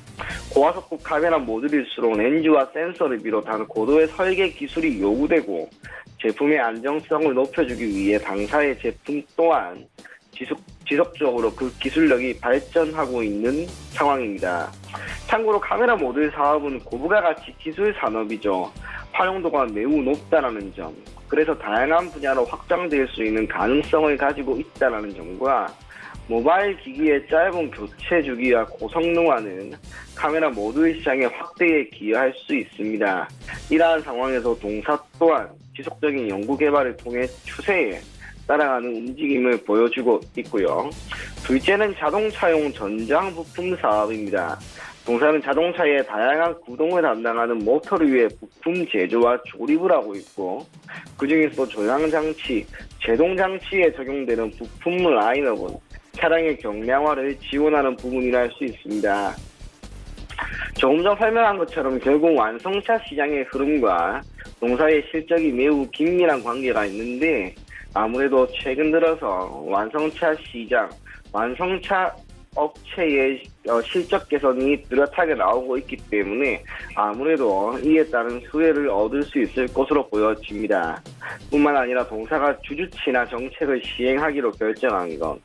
고화속급 카메라 모듈일수록 렌즈와 센서를 비롯한 고도의 설계 기술이 요구되고 제품의 안정성을 높여주기 위해 당사의 제품 또한 지속적으로 그 기술력이 발전하고 있는 상황입니다. 참고로 카메라 모듈 사업은 고부가 가치 기술 산업이죠. 활용도가 매우 높다는 점, 그래서 다양한 분야로 확장될 수 있는 가능성을 가지고 있다는 점과 모바일 기기의 짧은 교체 주기와 고성능화는 카메라 모듈 시장의 확대에 기여할 수 있습니다. 이러한 상황에서 동사 또한 지속적인 연구 개발을 통해 추세에 따라가는 움직임을 보여주고 있고요. 둘째는 자동차용 전장 부품 사업입니다. 동사는 자동차의 다양한 구동을 담당하는 모터류의 부품 제조와 조립을 하고 있고, 그중에서 조향장치, 제동장치에 적용되는 부품 라인업은 차량의 경량화를 지원하는 부분이라 할 수 있습니다. 조금 전 설명한 것처럼 결국 완성차 시장의 흐름과 동사의 실적이 매우 긴밀한 관계가 있는데, 아무래도 최근 들어서 완성차 시장, 완성차 업체의 실적 개선이 뚜렷하게 나오고 있기 때문에 아무래도 이에 따른 수혜를 얻을 수 있을 것으로 보여집니다. 뿐만 아니라 동사가 주주치나 정책을 시행하기로 결정한 것,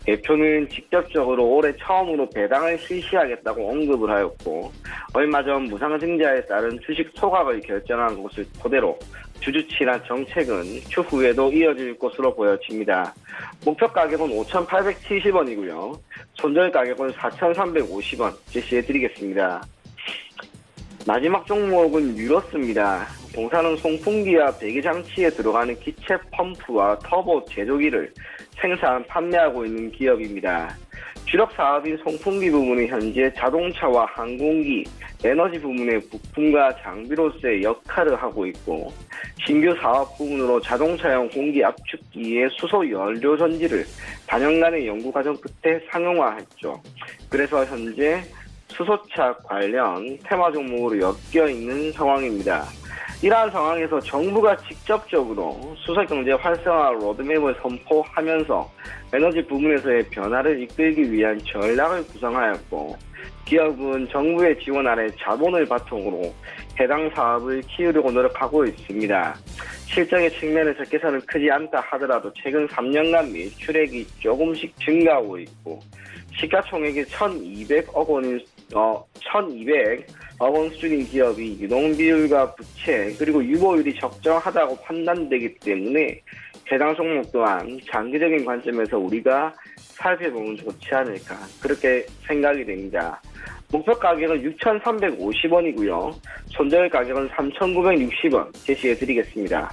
대표는 직접적으로 올해 처음으로 배당을 실시하겠다고 언급을 하였고, 얼마 전 무상증자에 따른 주식 소각을 결정한 것을 토대로 주주치나 정책은 추후에도 이어질 것으로 보여집니다. 목표 가격은 5,870원이고요. 손절 가격은 4,350원 제시해드리겠습니다. 마지막 종목은 유러스입니다. 동사는 송풍기와 배기장치에 들어가는 기체 펌프와 터보 제조기를 생산, 판매하고 있는 기업입니다. 주력 사업인 송풍기 부문은 현재 자동차와 항공기, 에너지 부문의 부품과 장비로서의 역할을 하고 있고 신규 사업 부문으로 자동차용 공기 압축기의 수소 연료 전지를 단연간의 연구 과정 끝에 상용화했죠. 그래서 현재 수소차 관련 테마 종목으로 엮여 있는 상황입니다. 이러한 상황에서 정부가 직접적으로 수소경제 활성화 로드맵을 선포하면서 에너지 부문에서의 변화를 이끌기 위한 전략을 구상하였고 기업은 정부의 지원 아래 자본을 바탕으로 해당 사업을 키우려고 노력하고 있습니다. 실적의 측면에서 개선은 크지 않다 하더라도 최근 3년간 매출액이 조금씩 증가하고 있고 시가총액이 1,200억 원 수준인 기업이 유동비율과 부채 그리고 유보율이 적정하다고 판단되기 때문에 해당 종목 또한 장기적인 관점에서 우리가 살펴보면 좋지 않을까 그렇게 생각이 됩니다. 목표 가격은 6,350원이고요. 손절 가격은 3,960원 제시해드리겠습니다.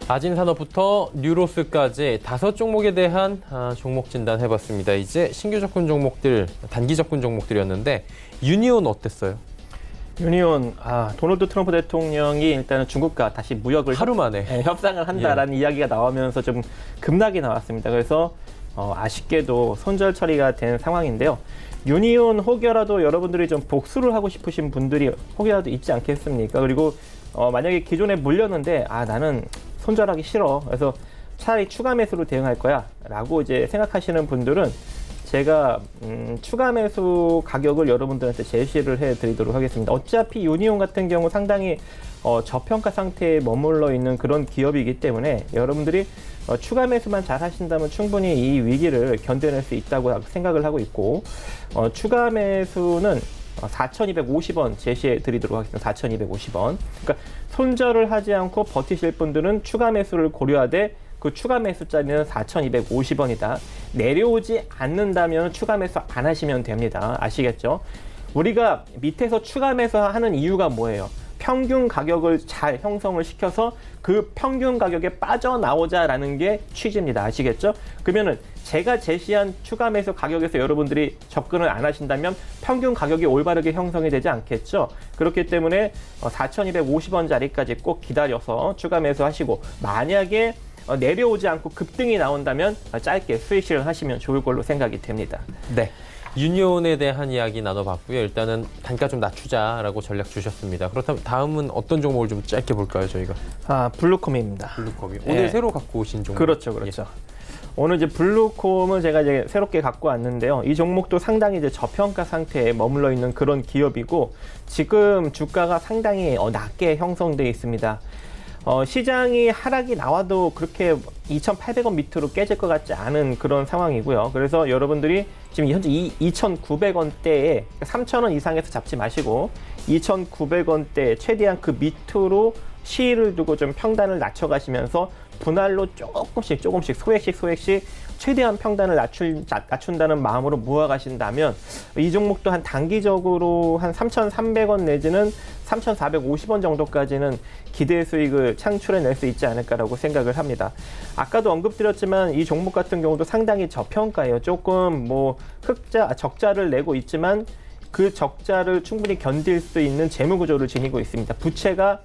아진산업부터 뉴로스까지 5종목에 대한 종목 진단 해봤습니다. 이제 신규 접근 종목들, 단기 접근 종목들이었는데 유니온 어땠어요? 유니온, 도널드 트럼프 대통령이 일단은 중국과 다시 무역을 하루 만에 협상을 한다라는 이야기가 나오면서 좀 급락이 나왔습니다. 그래서 아쉽게도 손절 처리가 된 상황인데요. 유니온 혹여라도 여러분들이 좀 복수를 하고 싶으신 분들이 혹여라도 있지 않겠습니까? 그리고 만약에 기존에 물렸는데 나는 손절하기 싫어. 그래서 차라리 추가 매수로 대응할 거야. 라고 이제 생각하시는 분들은 제가 추가 매수 가격을 여러분들한테 제시를 해드리도록 하겠습니다. 어차피 유니온 같은 경우 상당히 저평가 상태에 머물러 있는 그런 기업이기 때문에 여러분들이 추가 매수만 잘 하신다면 충분히 이 위기를 견뎌낼 수 있다고 생각을 하고 있고 추가 매수는 4,250원 제시해 드리도록 하겠습니다. 4,250원. 그러니까 손절을 하지 않고 버티실 분들은 추가 매수를 고려하되 그 추가 매수자리는 4,250원이다. 내려오지 않는다면 추가 매수 안 하시면 됩니다. 아시겠죠? 우리가 밑에서 추가 매수하는 이유가 뭐예요? 평균 가격을 잘 형성을 시켜서 그 평균 가격에 빠져나오자라는 게 취지입니다. 아시겠죠? 그러면은 제가 제시한 추가 매수 가격에서 여러분들이 접근을 안 하신다면 평균 가격이 올바르게 형성이 되지 않겠죠? 그렇기 때문에 4,250원짜리까지 꼭 기다려서 추가 매수하시고 만약에 내려오지 않고 급등이 나온다면 짧게 수익 실현하시면 좋을 걸로 생각이 됩니다. 네. 유니온에 대한 이야기 나눠봤고요. 일단은 단가 좀 낮추자라고 전략 주셨습니다. 그렇다면 다음은 어떤 종목을 좀 짧게 볼까요, 저희가? 블루콤입니다. 블루콤이 오늘 네. 새로 갖고 오신 종목. 그렇죠. 오늘 이제 블루콤을 제가 이제 새롭게 갖고 왔는데요. 이 종목도 상당히 이제 저평가 상태에 머물러 있는 그런 기업이고 지금 주가가 상당히 낮게 형성되어 있습니다. 시장이 하락이 나와도 그렇게 2,800원 밑으로 깨질 것 같지 않은 그런 상황이고요. 그래서 여러분들이 지금 현재 2,900원대에 3,000원 이상에서 잡지 마시고 2,900원대 최대한 그 밑으로 시일을 두고 좀 평단을 낮춰가시면서 분할로 조금씩 소액씩 최대한 평단을 낮춘다는 마음으로 모아가신다면 이 종목도 한 단기적으로 한 3,300원 내지는 3,450원 정도까지는 기대 수익을 창출해낼 수 있지 않을까라고 생각을 합니다. 아까도 언급드렸지만 이 종목 같은 경우도 상당히 저평가예요. 조금 적자를 내고 있지만 그 적자를 충분히 견딜 수 있는 재무 구조를 지니고 있습니다. 부채가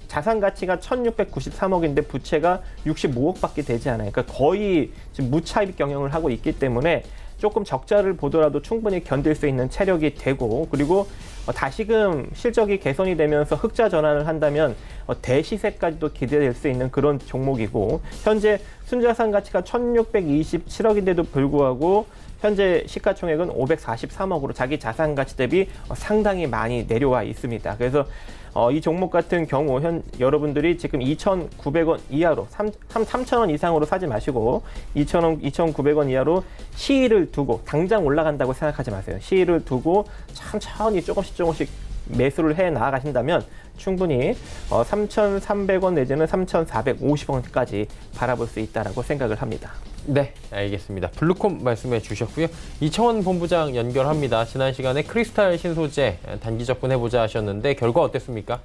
자산 가치가 1,693억인데 부채가 65억밖에 되지 않아요. 그러니까 거의 지금 무차익 경영을 하고 있기 때문에 조금 적자를 보더라도 충분히 견딜 수 있는 체력이 되고 그리고 다시금 실적이 개선이 되면서 흑자 전환을 한다면 대시세까지도 기대될 수 있는 그런 종목이고 현재 순자산 가치가 1,627억인데도 불구하고 현재 시가총액은 543억으로 자기 자산 가치 대비 상당히 많이 내려와 있습니다. 그래서 이 종목 같은 경우 여러분들이 지금 2,900원 이하로 3,000원 이상으로 사지 마시고 2,900원 이하로 시일을 두고 당장 올라간다고 생각하지 마세요. 시일을 두고 천천히 조금씩 매수를 해 나아가신다면 충분히 3,300원 내지는 3,450원까지 바라볼 수 있다라고 생각을 합니다. 네, 알겠습니다. 블루콤 말씀해 주셨고요. 이청원 본부장 연결합니다. 지난 시간에 크리스탈 신소재 단기 접근해보자 하셨는데 결과 어땠습니까?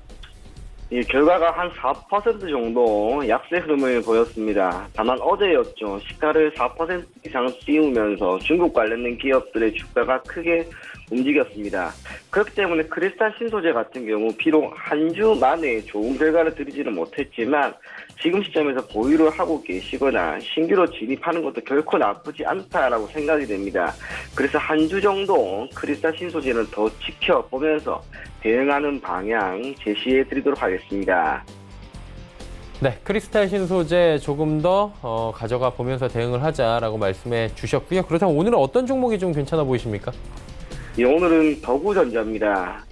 이 결과가 한 4% 정도 약세 흐름을 보였습니다. 다만 어제였죠. 시가를 4% 이상 띄우면서 중국 관련된 기업들의 주가가 크게 움직였습니다. 그렇기 때문에 크리스탈 신소재 같은 경우 비록 한 주 만에 좋은 결과를 드리지는 못했지만 지금 시점에서 보유를 하고 계시거나 신규로 진입하는 것도 결코 나쁘지 않다라고 생각이 됩니다. 그래서 한 주 정도 크리스탈 신소재는 더 지켜보면서 대응하는 방향 제시해 드리도록 하겠습니다. 네, 크리스탈 신소재 조금 더 가져가 보면서 대응을 하자라고 말씀해 주셨고요. 그렇다면 오늘은 어떤 종목이 좀 괜찮아 보이십니까? 예, 오늘은 더구전자입니다.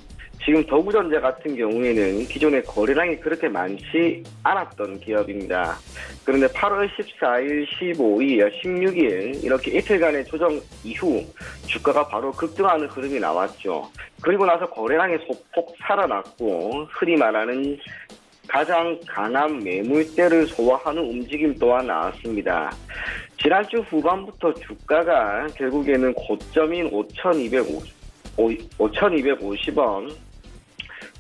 지금 더구전자 같은 경우에는 기존에 거래량이 그렇게 많지 않았던 기업입니다. 그런데 8월 14일, 15일, 16일 이렇게 이틀간의 조정 이후 주가가 바로 급등하는 흐름이 나왔죠. 그리고 나서 거래량이 소폭 살아났고 흔히 말하는 가장 강한 매물대를 소화하는 움직임 또한 나왔습니다. 지난주 후반부터 주가가 결국에는 고점인 5,250원,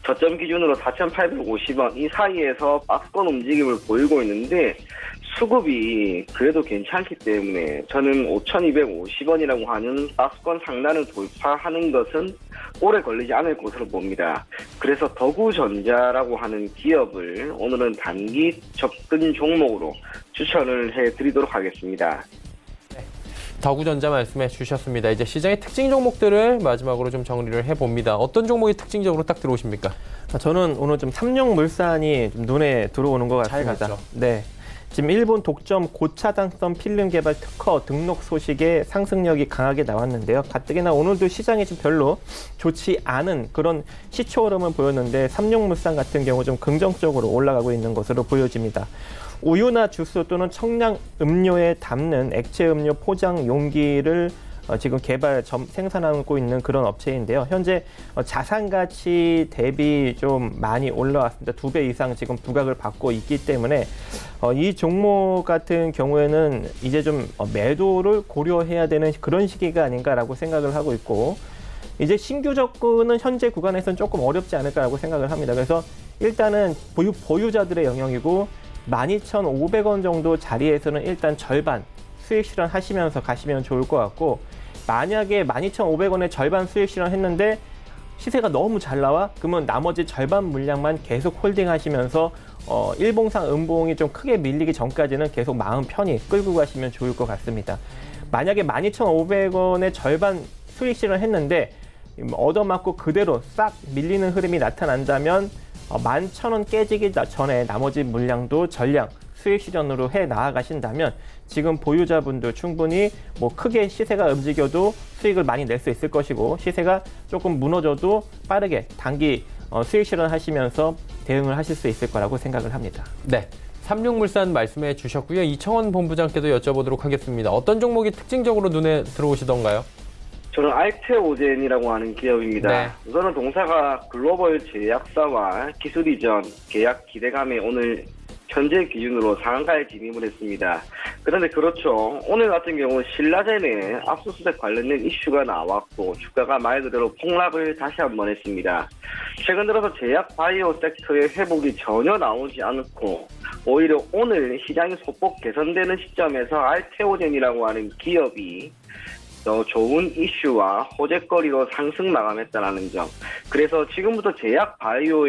저점 기준으로 4,850원 이 사이에서 박스권 움직임을 보이고 있는데 수급이 그래도 괜찮기 때문에 저는 5,250원이라고 하는 박스권 상단을 돌파하는 것은 오래 걸리지 않을 것으로 봅니다. 그래서 더구전자라고 하는 기업을 오늘은 단기 접근 종목으로 추천을 해드리도록 하겠습니다. 더구전자 말씀해 주셨습니다. 이제 시장의 특징 종목들을 마지막으로 좀 정리를 해봅니다. 어떤 종목이 특징적으로 딱 들어오십니까? 저는 오늘 좀 삼룡물산이 좀 눈에 들어오는 것 잘 같습니다. 갔죠. 네. 지금 일본 독점 고차단성 필름 개발 특허 등록 소식에 상승력이 강하게 나왔는데요. 가뜩이나 오늘도 시장이 좀 별로 좋지 않은 그런 시초 흐름을 보였는데 삼룡물산 같은 경우 좀 긍정적으로 올라가고 있는 것으로 보여집니다. 우유나 주스 또는 청량 음료에 담는 액체 음료 포장 용기를 지금 생산하고 있는 그런 업체인데요. 현재 자산 가치 대비 좀 많이 올라왔습니다. 2배 이상 지금 부각을 받고 있기 때문에 이 종목 같은 경우에는 이제 좀 매도를 고려해야 되는 그런 시기가 아닌가라고 생각을 하고 있고, 이제 신규 접근은 현재 구간에서는 조금 어렵지 않을까라고 생각을 합니다. 그래서 일단은 보유자들의 영역이고 12,500원 정도 자리에서는 일단 절반 수익 실현하시면서 가시면 좋을 것 같고, 만약에 12,500원에 절반 수익 실현했는데 시세가 너무 잘 나와? 그러면 나머지 절반 물량만 계속 홀딩하시면서 일봉상 음봉이 좀 크게 밀리기 전까지는 계속 마음 편히 끌고 가시면 좋을 것 같습니다. 만약에 12,500원에 절반 수익 실현했는데 얻어맞고 그대로 싹 밀리는 흐름이 나타난다면 11,000원 깨지기 전에 나머지 물량도 전량 수익 실현으로 해 나아가신다면 지금 보유자분들 충분히 크게 시세가 움직여도 수익을 많이 낼 수 있을 것이고, 시세가 조금 무너져도 빠르게 단기 수익 실현하시면서 대응을 하실 수 있을 거라고 생각을 합니다. 네, 삼룡물산 말씀해 주셨고요. 이청원 본부장께도 여쭤보도록 하겠습니다. 어떤 종목이 특징적으로 눈에 들어오시던가요? 저는 알테오젠이라고 하는 기업입니다. 네. 우선은 동사가 글로벌 제약사와 기술 이전 계약 기대감에 오늘 현재 기준으로 상한가에 진입을 했습니다. 그런데 그렇죠. 오늘 같은 경우 신라젠의 압수수색 관련된 이슈가 나왔고 주가가 말 그대로 폭락을 다시 한번 했습니다. 최근 들어서 제약 바이오 섹터의 회복이 전혀 나오지 않고 오히려 오늘 시장이 소폭 개선되는 시점에서 알테오젠이라고 하는 기업이 더 좋은 이슈와 호재거리로 상승 마감했다는 점. 그래서 지금부터 제약 바이오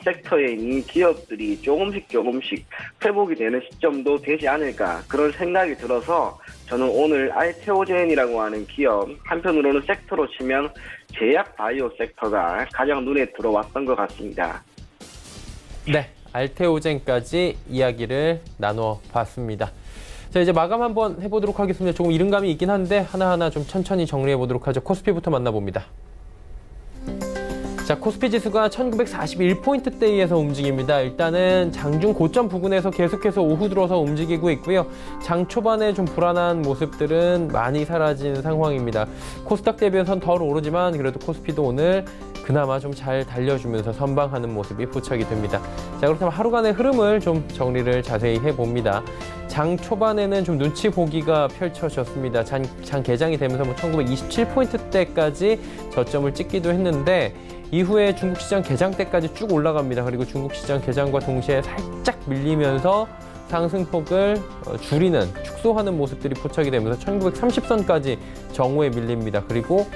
섹터에 있는 기업들이 조금씩 회복이 되는 시점도 되지 않을까 그런 생각이 들어서 저는 오늘 알테오젠이라고 하는 기업, 한편으로는 섹터로 치면 제약 바이오 섹터가 가장 눈에 들어왔던 것 같습니다. 네, 알테오젠까지 이야기를 나눠 봤습니다. 자, 이제 마감 한번 해보도록 하겠습니다. 조금 이른감이 있긴 한데 하나하나 좀 천천히 정리해 보도록 하죠. 코스피부터 만나봅니다. 자, 코스피 지수가 1941포인트대에서 움직입니다. 일단은 장중 고점 부근에서 계속해서 오후 들어서 움직이고 있고요. 장 초반에 좀 불안한 모습들은 많이 사라진 상황입니다. 코스닥 대비해서는 덜 오르지만 그래도 코스피도 오늘 그나마 좀 잘 달려주면서 선방하는 모습이 포착이 됩니다. 자, 그렇다면 하루간의 흐름을 좀 정리를 자세히 해봅니다. 장 초반에는 좀 눈치 보기가 펼쳐졌습니다. 장 개장이 되면서 1927포인트대까지 저점을 찍기도 했는데 이후에 중국 시장 개장 때까지 쭉 올라갑니다. 그리고 중국 시장 개장과 동시에 살짝 밀리면서 상승폭을 축소하는 모습들이 포착이 되면서 1930선까지 정오에 밀립니다. 그리고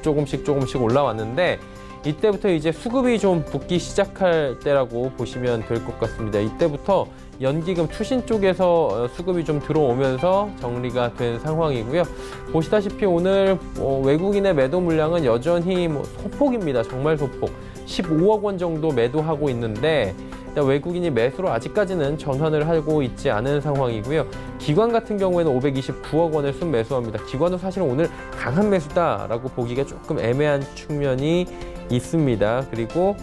조금씩 올라왔는데 이때부터 이제 수급이 좀 붙기 시작할 때라고 보시면 될 것 같습니다. 이때부터 연기금 투신 쪽에서 수급이 좀 들어오면서 정리가 된 상황이고요. 보시다시피 오늘 외국인의 매도 물량은 여전히 소폭입니다. 정말 소폭. 15억 원 정도 매도하고 있는데 외국인이 매수로 아직까지는 전환을 하고 있지 않은 상황이고요. 기관 같은 경우에는 529억 원을 순매수합니다. 기관도 사실은 오늘 강한 매수다라고 보기가 조금 애매한 측면이 있습니다. 그리고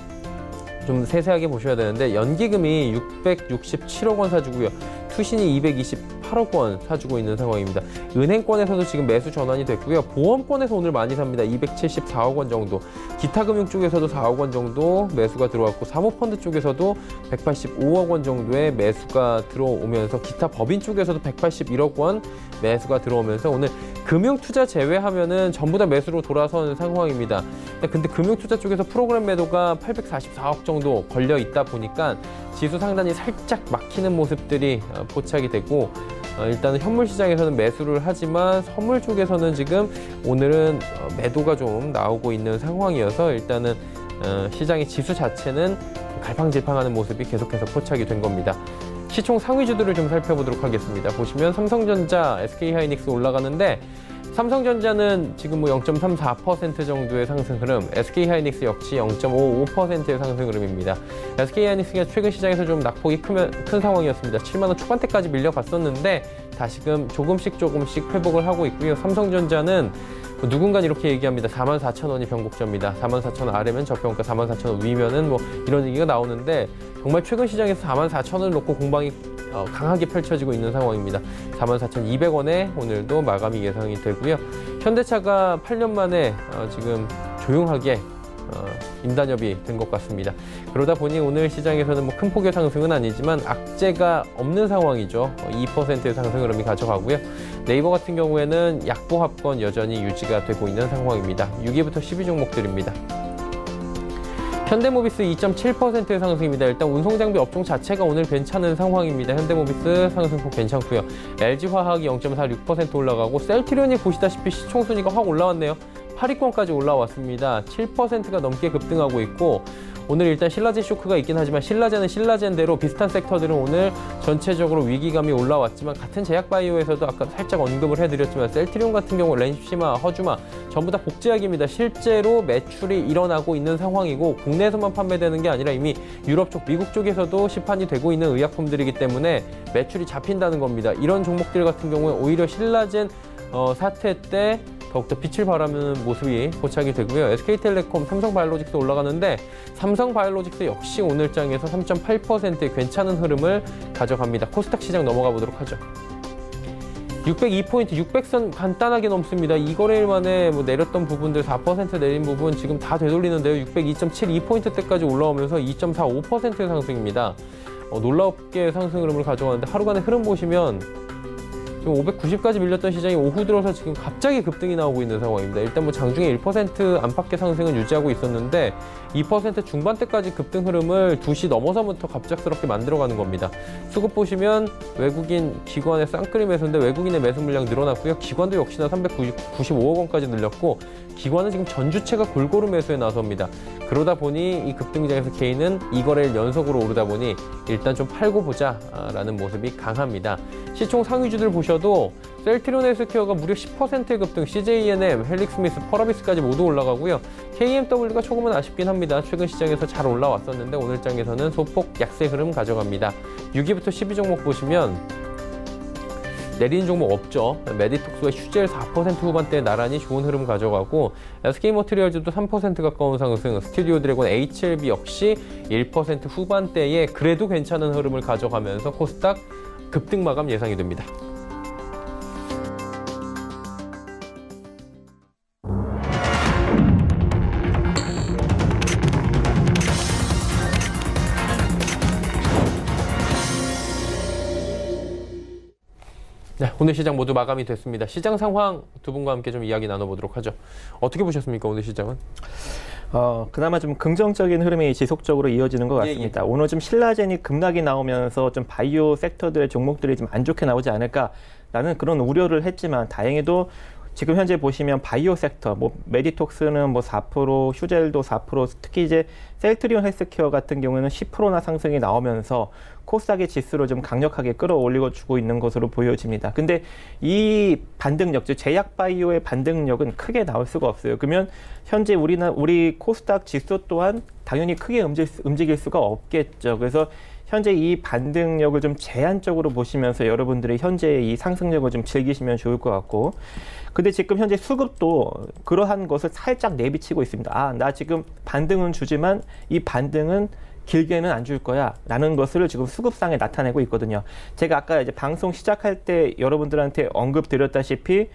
좀 세세하게 보셔야 되는데 연기금이 667억 원 사주고요. 투신이 228억 원 사주고 있는 상황입니다. 은행권에서도 지금 매수 전환이 됐고요. 보험권에서 오늘 많이 삽니다. 274억 원 정도. 기타 금융 쪽에서도 4억 원 정도 매수가 들어왔고 사모펀드 쪽에서도 185억 원 정도의 매수가 들어오면서 기타 법인 쪽에서도 181억 원 매수가 들어오면서 오늘 금융투자 제외하면은 전부 다 매수로 돌아선 상황입니다. 근데 금융투자 쪽에서 프로그램 매도가 844억 정도 걸려 있다 보니까 지수 상단이 살짝 막히는 모습들이 포착이 되고 일단은 현물 시장에서는 매수를 하지만 선물 쪽에서는 지금 오늘은 매도가 좀 나오고 있는 상황이어서 일단은 시장의 지수 자체는 갈팡질팡하는 모습이 계속해서 포착이 된 겁니다. 시총 상위주들을 좀 살펴보도록 하겠습니다. 보시면 삼성전자, SK하이닉스 올라가는데 삼성전자는 지금 0.34% 정도의 상승 흐름, SK하이닉스 역시 0.55%의 상승 흐름입니다. SK하이닉스가 최근 시장에서 좀 낙폭이 큰 상황이었습니다. 7만 원 초반대까지 밀려갔었는데 다시금 조금씩 회복을 하고 있고요. 삼성전자는 누군가 이렇게 얘기합니다. 44,000원이 변곡점입니다. 44,000원 아래면 저평가, 44,000원 위면은 이런 얘기가 나오는데 정말 최근 시장에서 44,000원을 놓고 공방이 강하게 펼쳐지고 있는 상황입니다. 44,200원에 오늘도 마감이 예상이 되고요. 현대차가 8년 만에 지금 조용하게 임단협이 된 것 같습니다. 그러다 보니 오늘 시장에서는 큰 폭의 상승은 아니지만 악재가 없는 상황이죠. 2%의 상승 흐름이 가져가고요. 네이버 같은 경우에는 약보합권 여전히 유지가 되고 있는 상황입니다. 6위부터 10위 종목들입니다. 현대모비스 2.7%의 상승입니다. 일단 운송장비 업종 자체가 오늘 괜찮은 상황입니다. 현대모비스 상승폭 괜찮고요. LG화학이 0.46% 올라가고 셀트리온이 보시다시피 시총순위가 확 올라왔네요. 8위권까지 올라왔습니다. 7%가 넘게 급등하고 있고 오늘 일단 신라젠 쇼크가 있긴 하지만 신라젠은 신라젠대로 비슷한 섹터들은 오늘 전체적으로 위기감이 올라왔지만 같은 제약바이오에서도 아까 살짝 언급을 해드렸지만 셀트리온 같은 경우 렌시마, 허주마 전부 다 복제약입니다. 실제로 매출이 일어나고 있는 상황이고 국내에서만 판매되는 게 아니라 이미 유럽 쪽, 미국 쪽에서도 시판이 되고 있는 의약품들이기 때문에 매출이 잡힌다는 겁니다. 이런 종목들 같은 경우에 오히려 신라젠 사태 때 더욱더 빛을 발하는 모습이 포착이 되고요. SK텔레콤, 삼성바이오로직스 올라가는데 삼성바이오로직스 역시 오늘 장에서 3.8%의 괜찮은 흐름을 가져갑니다. 코스닥 시장 넘어가 보도록 하죠. 602포인트, 600선 간단하게 넘습니다. 이 거래일 만에 내렸던 부분들 4% 내린 부분 지금 다 되돌리는데요. 602.72포인트대까지 올라오면서 2.45%의 상승입니다. 놀랍게 상승 흐름을 가져가는데 하루간의 흐름 보시면 지금 590까지 밀렸던 시장이 오후 들어서 지금 갑자기 급등이 나오고 있는 상황입니다. 일단 장중에 1% 안팎의 상승은 유지하고 있었는데 2% 중반대까지 급등 흐름을 2시 넘어서부터 갑작스럽게 만들어가는 겁니다. 수급 보시면 외국인 기관의 쌍끌이 매수인데 외국인의 매수 물량 늘어났고요. 기관도 역시나 395억 원까지 늘렸고 기관은 지금 전주체가 골고루 매수에 나섭니다. 그러다 보니 이 급등장에서 개인은 이 거래일 연속으로 오르다 보니 일단 좀 팔고 보자라는 모습이 강합니다. 시총 상위주들 보셔도 셀트리온 헬스케어가 무려 10%의 급등, CJENM, 헬릭스미스, 펄어비스까지 모두 올라가고요. KMW가 조금은 아쉽긴 합니다. 최근 시장에서 잘 올라왔었는데 오늘 장에서는 소폭 약세 흐름 가져갑니다. 6위부터 10위 종목 보시면 내리는 종목 없죠. 메디톡스와 휴젤 4% 후반대에 나란히 좋은 흐름 가져가고 SK머티리얼즈도 3% 가까운 상승, 스튜디오 드래곤, HLB 역시 1% 후반대에 그래도 괜찮은 흐름을 가져가면서 코스닥 급등 마감 예상이 됩니다. 네, 오늘 시장 모두 마감이 됐습니다. 시장 상황 두 분과 함께 좀 이야기 나눠보도록 하죠. 어떻게 보셨습니까, 오늘 시장은? 그나마 좀 긍정적인 흐름이 지속적으로 이어지는 것 같습니다. 예. 오늘 좀 신라젠이 급락이 나오면서 좀 바이오 섹터들의 종목들이 좀 안 좋게 나오지 않을까라는 그런 우려를 했지만 다행히도 지금 현재 보시면 바이오 섹터, 뭐 메디톡스는 뭐 4%, 휴젤도 4%, 특히 이제 셀트리온 헬스케어 같은 경우에는 10%나 상승이 나오면서 코스닥의 지수를 좀 강력하게 끌어올리고 주고 있는 것으로 보여집니다. 근데 이 반등력, 즉 제약 바이오의 반등력은 크게 나올 수가 없어요. 그러면 현재 우리 코스닥 지수 또한 당연히 크게 움직일 수가 없겠죠. 그래서 현재 이 반등력을 좀 제한적으로 보시면서 여러분들이 현재의 이 상승력을 좀 즐기시면 좋을 것 같고, 근데 지금 현재 수급도 그러한 것을 살짝 내비치고 있습니다. 아, 나 지금 반등은 주지만 이 반등은 길게는 안 줄 거야 라는 것을 지금 수급상에 나타내고 있거든요. 제가 아까 이제 방송 시작할 때 여러분들한테 언급드렸다시피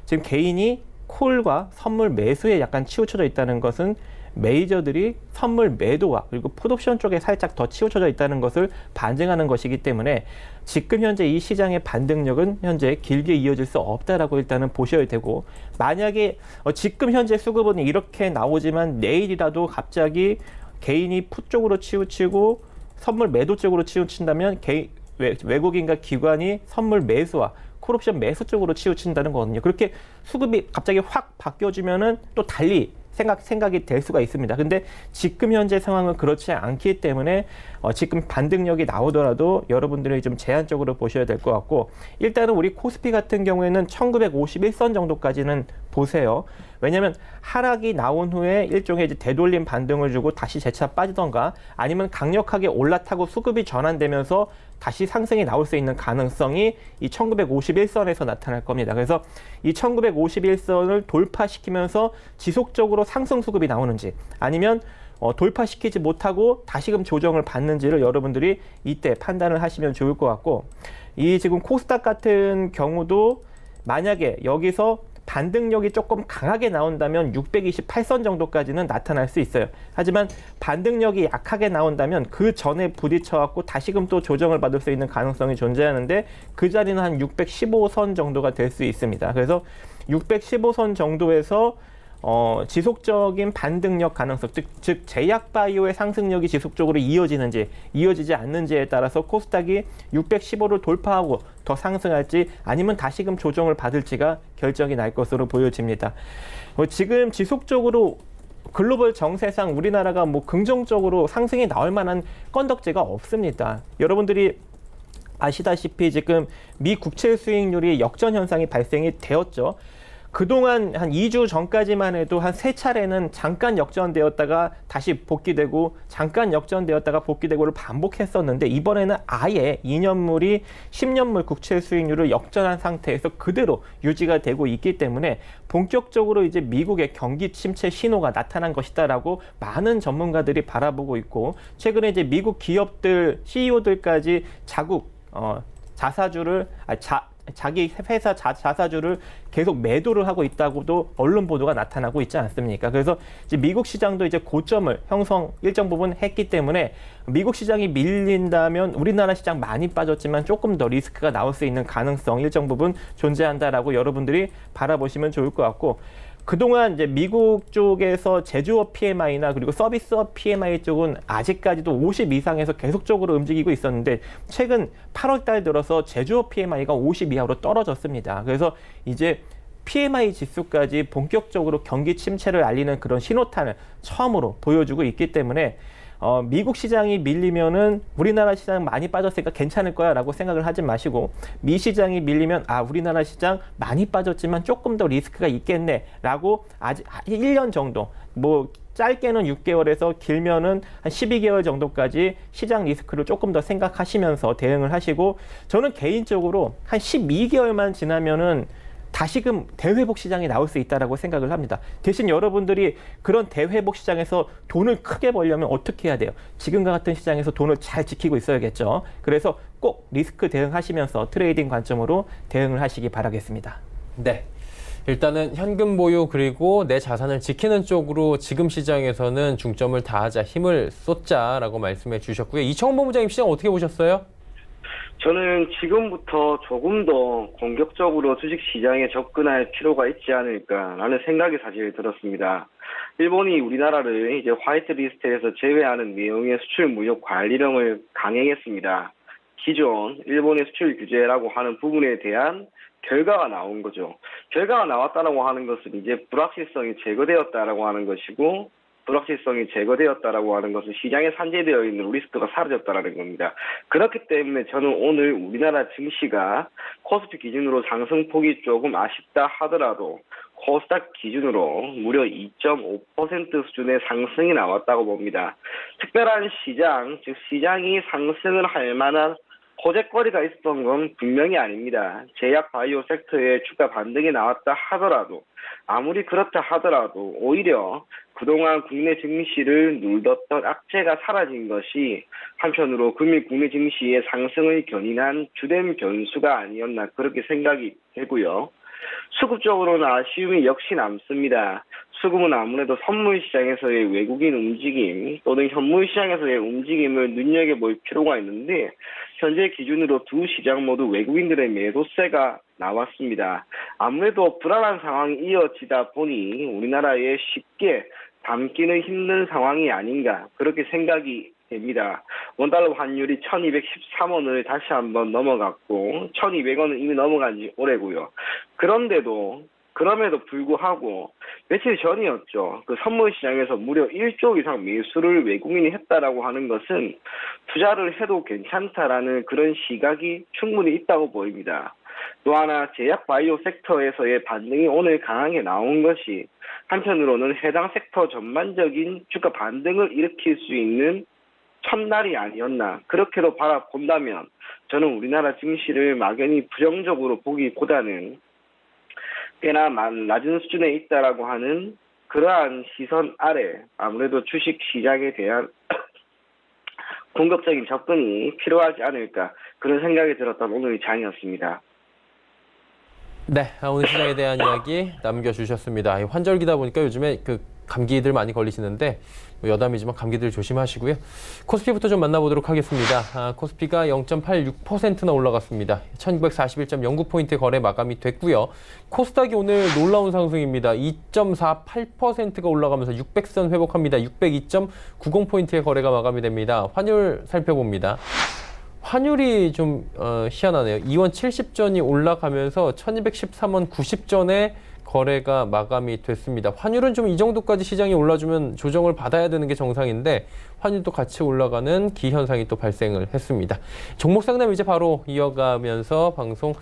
지금 개인이 콜과 선물 매수에 약간 치우쳐져 있다는 것은 메이저들이 선물 매도와 그리고 풋옵션 쪽에 살짝 더 치우쳐져 있다는 것을 반증하는 것이기 때문에 지금 현재 이 시장의 반등력은 현재 길게 이어질 수 없다라고 일단은 보셔야 되고, 만약에 지금 현재 수급은 이렇게 나오지만 내일이라도 갑자기 개인이 풋 쪽으로 치우치고 선물 매도 쪽으로 치우친다면 외국인과 기관이 선물 매수와 콜옵션 매수 쪽으로 치우친다는 거거든요. 그렇게 수급이 갑자기 확 바뀌어지면은 또 달리 생각이 될 수가 있습니다. 근데 지금 현재 상황은 그렇지 않기 때문에 지금 반등력이 나오더라도 여러분들이 좀 제한적으로 보셔야 될 것 같고, 일단은 우리 코스피 같은 경우에는 1951선 정도까지는 보세요. 왜냐하면 하락이 나온 후에 일종의 이제 되돌림 반등을 주고 다시 재차 빠지던가 아니면 강력하게 올라타고 수급이 전환되면서 다시 상승이 나올 수 있는 가능성이 이 1951선에서 나타날 겁니다. 그래서 이 1951선을 돌파시키면서 지속적으로 상승 수급이 나오는지 아니면 돌파시키지 못하고 다시금 조정을 받는지를 여러분들이 이때 판단을 하시면 좋을 것 같고, 이 지금 코스닥 같은 경우도 만약에 여기서 반등력이 조금 강하게 나온다면 628선 정도까지는 나타날 수 있어요. 하지만 반등력이 약하게 나온다면 그 전에 부딪혀갖고 다시금 또 조정을 받을 수 있는 가능성이 존재하는데 그 자리는 한 615선 정도가 될 수 있습니다. 그래서 615선 정도에서 지속적인 반등력 가능성, 즉 제약 바이오의 상승력이 지속적으로 이어지는지 이어지지 않는지에 따라서 코스닥이 615를 돌파하고 더 상승할지 아니면 다시금 조정을 받을지가 결정이 날 것으로 보여집니다. 지금 지속적으로 글로벌 정세상 우리나라가 뭐 긍정적으로 상승이 나올 만한 건덕지가 없습니다. 여러분들이 아시다시피 지금 미 국채 수익률이 역전 현상이 발생이 되었죠. 그동안 한 2주 전까지만 해도 한 3차례는 잠깐 역전되었다가 다시 복귀되고 잠깐 역전되었다가 복귀되고를 반복했었는데, 이번에는 아예 2년물이 10년물 국채 수익률을 역전한 상태에서 그대로 유지가 되고 있기 때문에 본격적으로 이제 미국의 경기 침체 신호가 나타난 것이다라고 많은 전문가들이 바라보고 있고, 최근에 이제 미국 기업들 CEO들까지 자기 회사 자사주를 계속 매도를 하고 있다고도 언론 보도가 나타나고 있지 않습니까? 그래서 이제 미국 시장도 이제 고점을 형성 일정 부분 했기 때문에 미국 시장이 밀린다면 우리나라 시장 많이 빠졌지만 조금 더 리스크가 나올 수 있는 가능성 일정 부분 존재한다라고 여러분들이 바라보시면 좋을 것 같고, 그동안 이제 미국 쪽에서 제조업 PMI나 그리고 서비스업 PMI 쪽은 아직까지도 50 이상에서 계속적으로 움직이고 있었는데 최근 8월 달 들어서 제조업 PMI가 50 이하로 떨어졌습니다. 그래서 이제 PMI 지수까지 본격적으로 경기 침체를 알리는 그런 신호탄을 처음으로 보여주고 있기 때문에 미국 시장이 밀리면은 우리나라 시장 많이 빠졌으니까 괜찮을 거야 라고 생각을 하지 마시고, 미 시장이 밀리면 우리나라 시장 많이 빠졌지만 조금 더 리스크가 있겠네 라고 아직 1년 정도, 뭐 짧게는 6개월에서 길면은 한 12개월 정도까지 시장 리스크를 조금 더 생각하시면서 대응을 하시고, 저는 개인적으로 한 12개월만 지나면은 다시금 대회복 시장이 나올 수 있다고 생각을 합니다. 대신 여러분들이 그런 대회복 시장에서 돈을 크게 벌려면 어떻게 해야 돼요? 지금과 같은 시장에서 돈을 잘 지키고 있어야겠죠. 그래서 꼭 리스크 대응하시면서 트레이딩 관점으로 대응을 하시기 바라겠습니다. 네. 일단은 현금 보유 그리고 내 자산을 지키는 쪽으로 지금 시장에서는 중점을 다하자, 힘을 쏟자라고 말씀해 주셨고요. 이청훈 본부장님, 시장 어떻게 보셨어요? 저는 지금부터 조금 더 공격적으로 주식시장에 접근할 필요가 있지 않을까라는 생각이 사실 들었습니다. 일본이 우리나라를 이제 화이트리스트에서 제외하는 내용의 수출 무역 관리령을 강행했습니다. 기존 일본의 수출 규제라고 하는 부분에 대한 결과가 나온 거죠. 결과가 나왔다라고 하는 것은 이제 불확실성이 제거되었다라고 하는 것이고, 불확실성이 제거되었다라고 하는 것은 시장에 산재되어 있는 리스크가 사라졌다라는 겁니다. 그렇기 때문에 저는 오늘 우리나라 증시가 코스피 기준으로 상승폭이 조금 아쉽다 하더라도 코스닥 기준으로 무려 2.5% 수준의 상승이 나왔다고 봅니다. 특별한 시장, 즉 시장이 상승을 할 만한 호재거리가 있었던 건 분명히 아닙니다. 제약 바이오 섹터의 주가 반등이 나왔다 하더라도, 아무리 그렇다 하더라도 오히려 그동안 국내 증시를 눌렀던 악재가 사라진 것이 한편으로 국내 증시의 상승을 견인한 주된 변수가 아니었나 그렇게 생각이 되고요. 수급 적으로는 아쉬움이 역시 남습니다. 수급은 아무래도 선물 시장에서의 외국인 움직임 또는 현물 시장에서의 움직임을 눈여겨볼 필요가 있는데, 현재 기준으로 두 시장 모두 외국인들의 매도세가 나왔습니다. 아무래도 불안한 상황이 이어지다 보니 우리나라에 쉽게 담기는 힘든 상황이 아닌가 그렇게 생각이 됩니다. 원달러 환율이 1213원을 다시 한번 넘어갔고 1200원은 이미 넘어간 지 오래고요. 그럼에도 불구하고 며칠 전이었죠. 그 선물 시장에서 무려 1조 이상 매수를 외국인이 했다라고 하는 것은 투자를 해도 괜찮다라는 그런 시각이 충분히 있다고 보입니다. 또 하나 제약 바이오 섹터에서의 반등이 오늘 강하게 나온 것이 한편으로는 해당 섹터 전반적인 주가 반등을 일으킬 수 있는 첫날이 아니었나 그렇게도 바라본다면 저는 우리나라 증시를 막연히 부정적으로 보기보다는 꽤나 낮은 수준에 있다라고 하는 그러한 시선 아래 아무래도 주식 시장에 대한 공격적인 접근이 필요하지 않을까 그런 생각이 들었던 오늘 장이었습니다. 네, 오늘 시장에 대한 이야기 남겨주셨습니다. 환절기다 보니까 요즘에 감기들 많이 걸리시는데 여담이지만 감기들 조심하시고요. 코스피부터 좀 만나보도록 하겠습니다. 코스피가 0.86%나 올라갔습니다. 1941.09포인트 거래 마감이 됐고요. 코스닥이 오늘 놀라운 상승입니다. 2.48%가 올라가면서 600선 회복합니다. 602.90포인트의 거래가 마감이 됩니다. 환율 살펴봅니다. 환율이 좀 희한하네요. 2원 70전이 올라가면서 1213원 90전에 거래가 마감이 됐습니다. 환율은 좀 이 정도까지 시장이 올라주면 조정을 받아야 되는 게 정상인데 환율도 같이 올라가는 기현상이 또 발생을 했습니다. 종목 상담 이제 바로 이어가면서 방송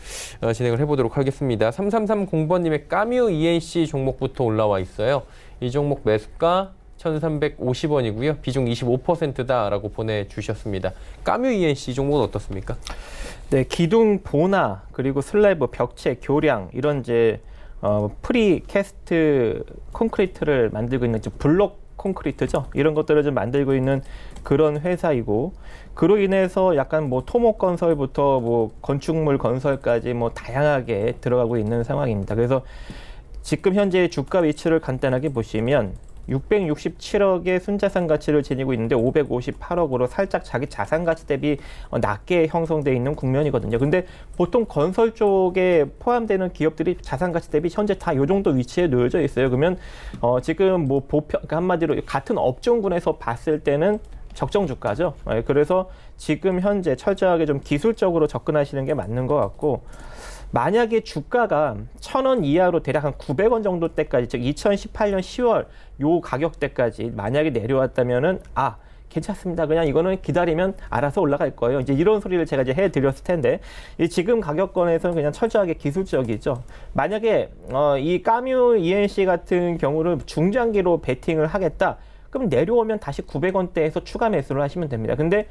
진행을 해보도록 하겠습니다. 3330번님의 까뮤 ENC 종목부터 올라와 있어요. 이 종목 매수가 1,350원이고요. 비중 25%다라고 보내주셨습니다. 까뮤 ENC 종목은 어떻습니까? 네, 기둥 보나 그리고 슬래브, 벽체, 교량 이런 이제 프리캐스트 콘크리트를 만들고 있는 블록 콘크리트죠. 이런 것들을 좀 만들고 있는 그런 회사이고, 그로 인해서 약간 토목 건설부터 건축물 건설까지 다양하게 들어가고 있는 상황입니다. 그래서 지금 현재 주가 위치를 간단하게 보시면 667억의 순자산 가치를 지니고 있는데 558억으로 살짝 자기 자산 가치 대비 낮게 형성되어 있는 국면이거든요. 근데 보통 건설 쪽에 포함되는 기업들이 자산 가치 대비 현재 다 이 정도 위치에 놓여져 있어요. 그러면 지금 그러니까 한마디로 같은 업종군에서 봤을 때는 적정 주가죠. 그래서 지금 현재 철저하게 좀 기술적으로 접근하시는 게 맞는 것 같고, 만약에 주가가 1,000원 이하로 대략 한 900원 정도 때까지, 즉 2018년 10월 요 가격대까지 만약에 내려왔다면은 괜찮습니다. 그냥 이거는 기다리면 알아서 올라갈 거예요. 이제 이런 소리를 제가 이제 해드렸을 텐데, 지금 가격권에서는 그냥 철저하게 기술적이죠. 만약에 이 까뮤 ENC 같은 경우를 중장기로 베팅을 하겠다, 그럼 내려오면 다시 900원대에서 추가 매수를 하시면 됩니다. 근데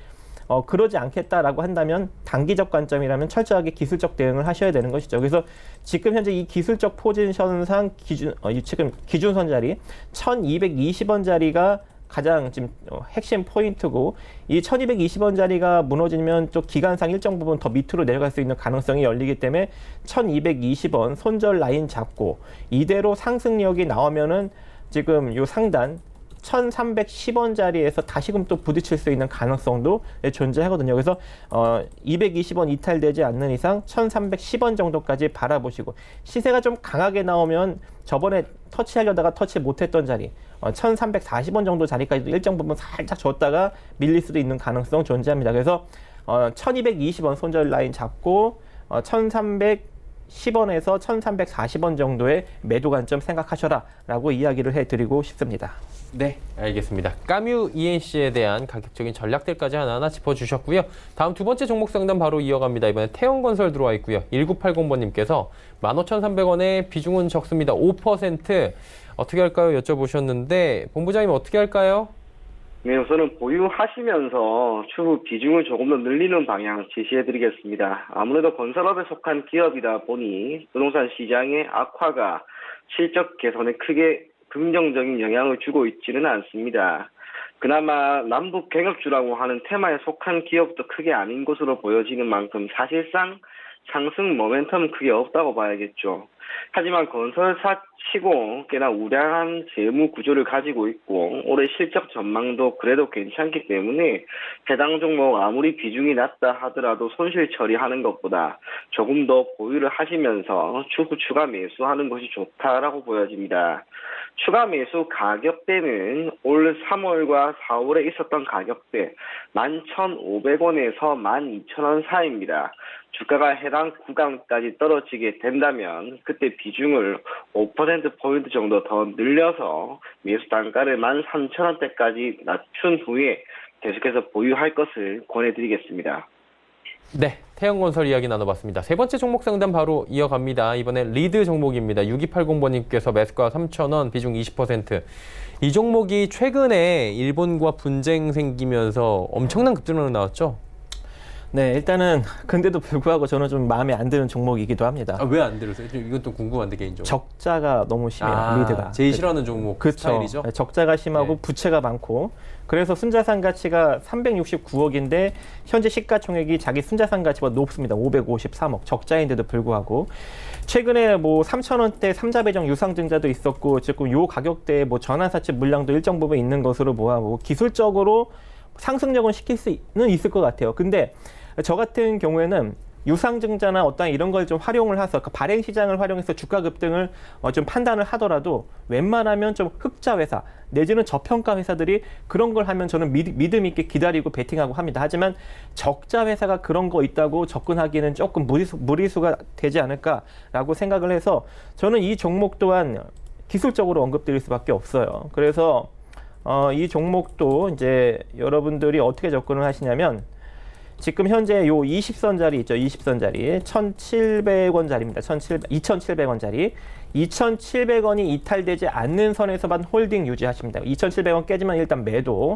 그러지 않겠다라고 한다면 단기적 관점이라면 철저하게 기술적 대응을 하셔야 되는 것이죠. 그래서 지금 현재 이 기술적 포지션상 지금 기준선 자리 1220원 자리가 가장 지금 핵심 포인트고, 이 1220원 자리가 무너지면 또 기간상 일정 부분 더 밑으로 내려갈 수 있는 가능성이 열리기 때문에 1220원 손절 라인 잡고 이대로 상승력이 나오면은 지금 요 상단 1310원 자리에서 다시금 또 부딪힐 수 있는 가능성도 존재하거든요. 그래서 220원 이탈되지 않는 이상 1310원 정도까지 바라보시고, 시세가 좀 강하게 나오면 저번에 터치하려다가 터치 못했던 자리 1340원 정도 자리까지도 일정 부분 살짝 줬다가 밀릴 수도 있는 가능성 존재합니다. 그래서 1220원 손절 라인 잡고 1310 1,310원에서 1,340원 정도의 매도 관점 생각하셔라라고 이야기를 해드리고 싶습니다. 네, 알겠습니다. 까뮤 ENC에 대한 가격적인 전략들까지 하나하나 짚어주셨고요. 다음 두 번째 종목 상담 바로 이어갑니다. 이번에 태영건설 들어와 있고요. 1980번님께서 15,300원에 비중은 적습니다. 5% 어떻게 할까요? 여쭤보셨는데 본부장님 어떻게 할까요? 네, 우선은 보유하시면서 추후 비중을 조금 더 늘리는 방향 제시해드리겠습니다. 아무래도 건설업에 속한 기업이다 보니 부동산 시장의 악화가 실적 개선에 크게 긍정적인 영향을 주고 있지는 않습니다. 그나마 남북 경협주라고 하는 테마에 속한 기업도 크게 아닌 것으로 보여지는 만큼 사실상 상승 모멘텀은 크게 없다고 봐야겠죠. 하지만 건설사 치고 꽤나 우량한 재무 구조를 가지고 있고 올해 실적 전망도 그래도 괜찮기 때문에 해당 종목 아무리 비중이 낮다 하더라도 손실 처리하는 것보다 조금 더 보유를 하시면서 추후 추가 매수하는 것이 좋다라고 보여집니다. 추가 매수 가격대는 올 3월과 4월에 있었던 가격대 11,500원에서 12,000원 사이입니다. 주가가 해당 구간까지 떨어지게 된다면 그때 비중을 5%포인트 정도 더 늘려서 매수 단가를 13,000원대까지 낮춘 후에 계속해서 보유할 것을 권해드리겠습니다. 네, 태영건설 이야기 나눠봤습니다. 세 번째 종목 상담 바로 이어갑니다. 이번엔 리드 종목입니다. 6280번님께서 매수가 3,000원, 비중 20%. 이 종목이 최근에 일본과 분쟁 생기면서 엄청난 급등으로 나왔죠? 네, 일단은 근데도 불구하고 저는 좀 마음에 안 드는 종목이기도 합니다. 왜 안 들으세요? 이건 또 궁금한데 개인적으로. 적자가 너무 심해요, 리드가. 제일 싫어하는 종목 그쵸. 스타일이죠? 네, 적자가 심하고 네. 부채가 많고 그래서 순자산 가치가 369억인데 현재 시가총액이 자기 순자산 가치보다 높습니다. 553억. 적자인데도 불구하고 최근에 뭐 3,000원대 3자 배정 유상증자도 있었고 지금 요 가격대에 뭐 전환사채 물량도 일정 부분 있는 것으로 보아고 기술적으로 상승력은 시킬 수는 있을 것 같아요. 근데 저 같은 경우에는 유상증자나 어떤 이런 걸 좀 활용을 해서 발행 시장을 활용해서 주가 급등을 좀 판단을 하더라도 웬만하면 좀 흑자 회사 내지는 저평가 회사들이 그런 걸 하면 저는 믿음 있게 기다리고 베팅하고 합니다. 하지만 적자 회사가 그런 거 있다고 접근하기는 조금 무리수가 되지 않을까라고 생각을 해서 저는 이 종목 또한 기술적으로 언급드릴 수밖에 없어요. 그래서 이 종목도 이제 여러분들이 어떻게 접근을 하시냐면 지금 현재 요 20선짜리 있죠. 20선짜리 1,700원짜리입니다. 2,700원짜리 2,700원이 이탈되지 않는 선에서만 홀딩 유지하십니다. 2,700원 깨지면 일단 매도.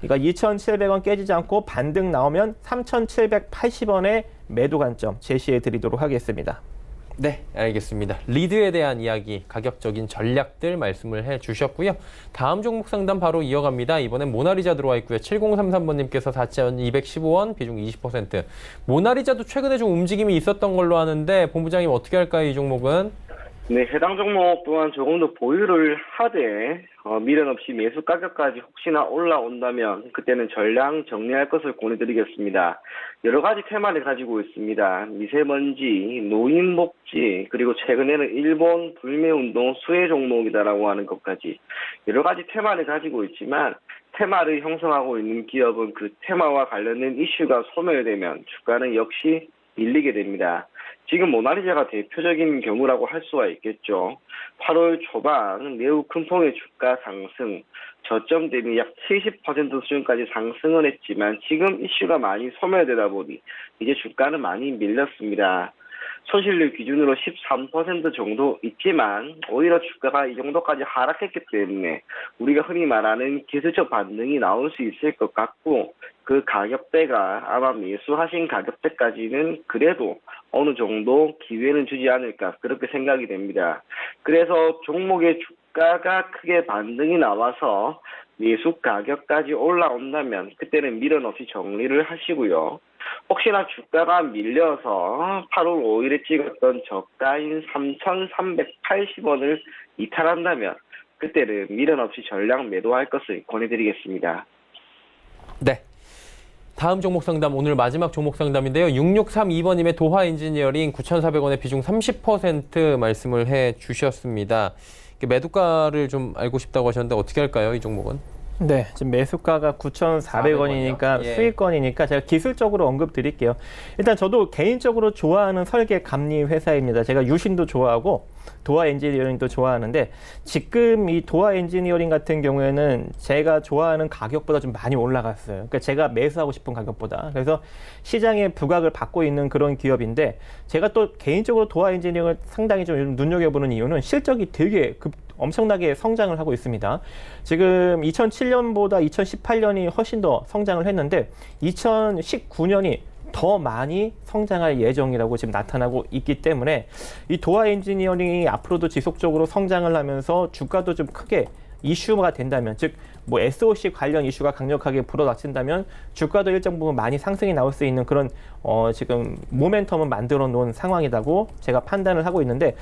그러니까 2,700원 깨지지 않고 반등 나오면 3,780원의 매도 관점 제시해 드리도록 하겠습니다. 네, 알겠습니다. 리드에 대한 이야기, 가격적인 전략들 말씀을 해주셨고요. 다음 종목 상담 바로 이어갑니다. 이번엔 모나리자 들어와 있고요. 7033번님께서 4,215원, 비중 20%. 모나리자도 최근에 좀 움직임이 있었던 걸로 아는데 본부장님 어떻게 할까요, 이 종목은? 네, 해당 종목 또한 조금 더 보유를 하되 미련 없이 매수 가격까지 혹시나 올라온다면 그때는 전량 정리할 것을 권해드리겠습니다. 여러 가지 테마를 가지고 있습니다. 미세먼지, 노인복지, 그리고 최근에는 일본 불매운동 수혜 종목이다라고 하는 것까지 여러 가지 테마를 가지고 있지만 테마를 형성하고 있는 기업은 그 테마와 관련된 이슈가 소멸되면 주가는 역시 밀리게 됩니다. 지금 모나리자가 대표적인 경우라고 할 수가 있겠죠. 8월 초반 매우 큰 폭의 주가 상승, 저점 대비 약 70% 수준까지 상승을 했지만 지금 이슈가 많이 소멸되다 보니 이제 주가는 많이 밀렸습니다. 손실률 기준으로 13% 정도 있지만 오히려 주가가 이 정도까지 하락했기 때문에 우리가 흔히 말하는 기술적 반등이 나올 수 있을 것 같고 그 가격대가 아마 매수하신 가격대까지는 그래도 어느 정도 기회는 주지 않을까 그렇게 생각이 됩니다. 그래서 종목의 주가가 크게 반등이 나와서 매수 가격까지 올라온다면 그때는 미련 없이 정리를 하시고요. 혹시나 주가가 밀려서 8월 5일에 찍었던 저가인 3,380원을 이탈한다면 그때는 미련 없이 전량 매도할 것을 권해드리겠습니다. 네. 다음 종목 상담 오늘 마지막 종목 상담인데요. 6632번님의 도화 엔지니어링 9,400원의 비중 30% 말씀을 해 주셨습니다. 매도가를 좀 알고 싶다고 하셨는데 어떻게 할까요, 이 종목은? 네, 지금 매수가가 9,400원이니까 예. 수익권이니까 제가 기술적으로 언급 드릴게요. 일단 저도 개인적으로 좋아하는 설계 감리 회사입니다. 제가 유신도 좋아하고 도화 엔지니어링도 좋아하는데 지금 이 도화 엔지니어링 같은 경우에는 제가 좋아하는 가격보다 좀 많이 올라갔어요. 그러니까 제가 매수하고 싶은 가격보다. 그래서 시장에 부각을 받고 있는 그런 기업인데 제가 또 개인적으로 도화 엔지니어링을 상당히 좀 요즘 눈여겨보는 이유는 실적이 되게 엄청나게 성장을 하고 있습니다. 지금 2007년보다 2018년이 훨씬 더 성장을 했는데 2019년이 더 많이 성장할 예정이라고 지금 나타나고 있기 때문에 이 도화 엔지니어링이 앞으로도 지속적으로 성장을 하면서 주가도 좀 크게 이슈가 된다면, 즉 뭐 SOC 관련 이슈가 강력하게 불어닥친다면 주가도 일정 부분 많이 상승이 나올 수 있는 그런 지금 모멘텀을 만들어 놓은 상황이라고 제가 판단을 하고 있는데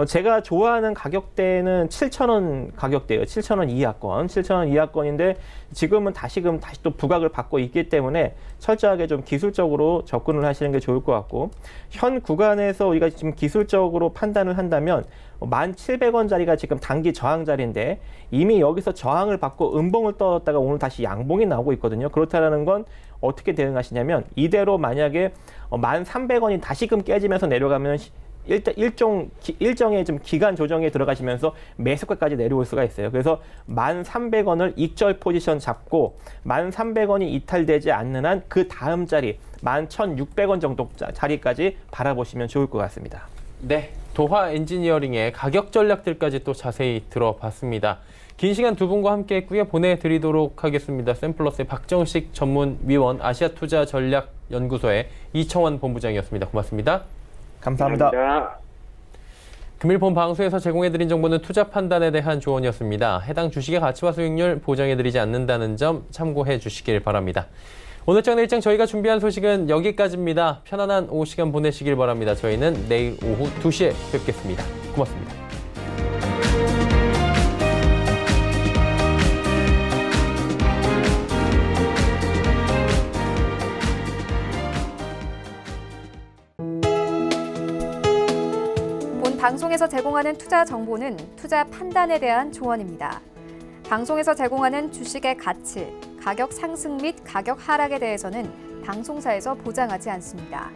제가 좋아하는 가격대는 7,000원 가격대예요. 7,000원 이하권, 7,000원 이하권인데 지금은 다시 또 부각을 받고 있기 때문에 철저하게 좀 기술적으로 접근을 하시는 게 좋을 것 같고, 현 구간에서 우리가 지금 기술적으로 판단을 한다면 1,700원짜리가 지금 단기 저항 자리인데 이미 여기서 저항을 받고 음봉을 떠었다가 오늘 다시 양봉이 나오고 있거든요. 그렇다는 건 어떻게 대응하시냐면 이대로 만약에 1,300원이 다시금 깨지면서 내려가면 일정의 좀 기간 조정에 들어가시면서 매수가까지 내려올 수가 있어요. 그래서 1,300원을 익절 포지션 잡고 1,300원이 이탈되지 않는 한 그 다음 자리 11,600원 정도 자리까지 바라보시면 좋을 것 같습니다. 네, 도화 엔지니어링의 가격 전략들까지 또 자세히 들어봤습니다. 긴 시간 두 분과 함께 했고요. 보내드리도록 하겠습니다. 샘플러스의 박정식 전문위원, 아시아투자전략연구소의 이청환 본부장이었습니다. 고맙습니다. 감사합니다. 금일 본 방송에서 제공해드린 정보는 투자 판단에 대한 조언이었습니다. 해당 주식의 가치와 수익률 보장해드리지 않는다는 점 참고해 주시길 바랍니다. 오늘 장 내일장 저희가 준비한 소식은 여기까지입니다. 편안한 오후 시간 보내시길 바랍니다. 저희는 내일 오후 2시에 뵙겠습니다. 고맙습니다. 본 방송에서 제공하는 투자 정보는 투자 판단에 대한 조언입니다. 방송에서 제공하는 주식의 가치, 가격 상승 및 가격 하락에 대해서는 방송사에서 보장하지 않습니다.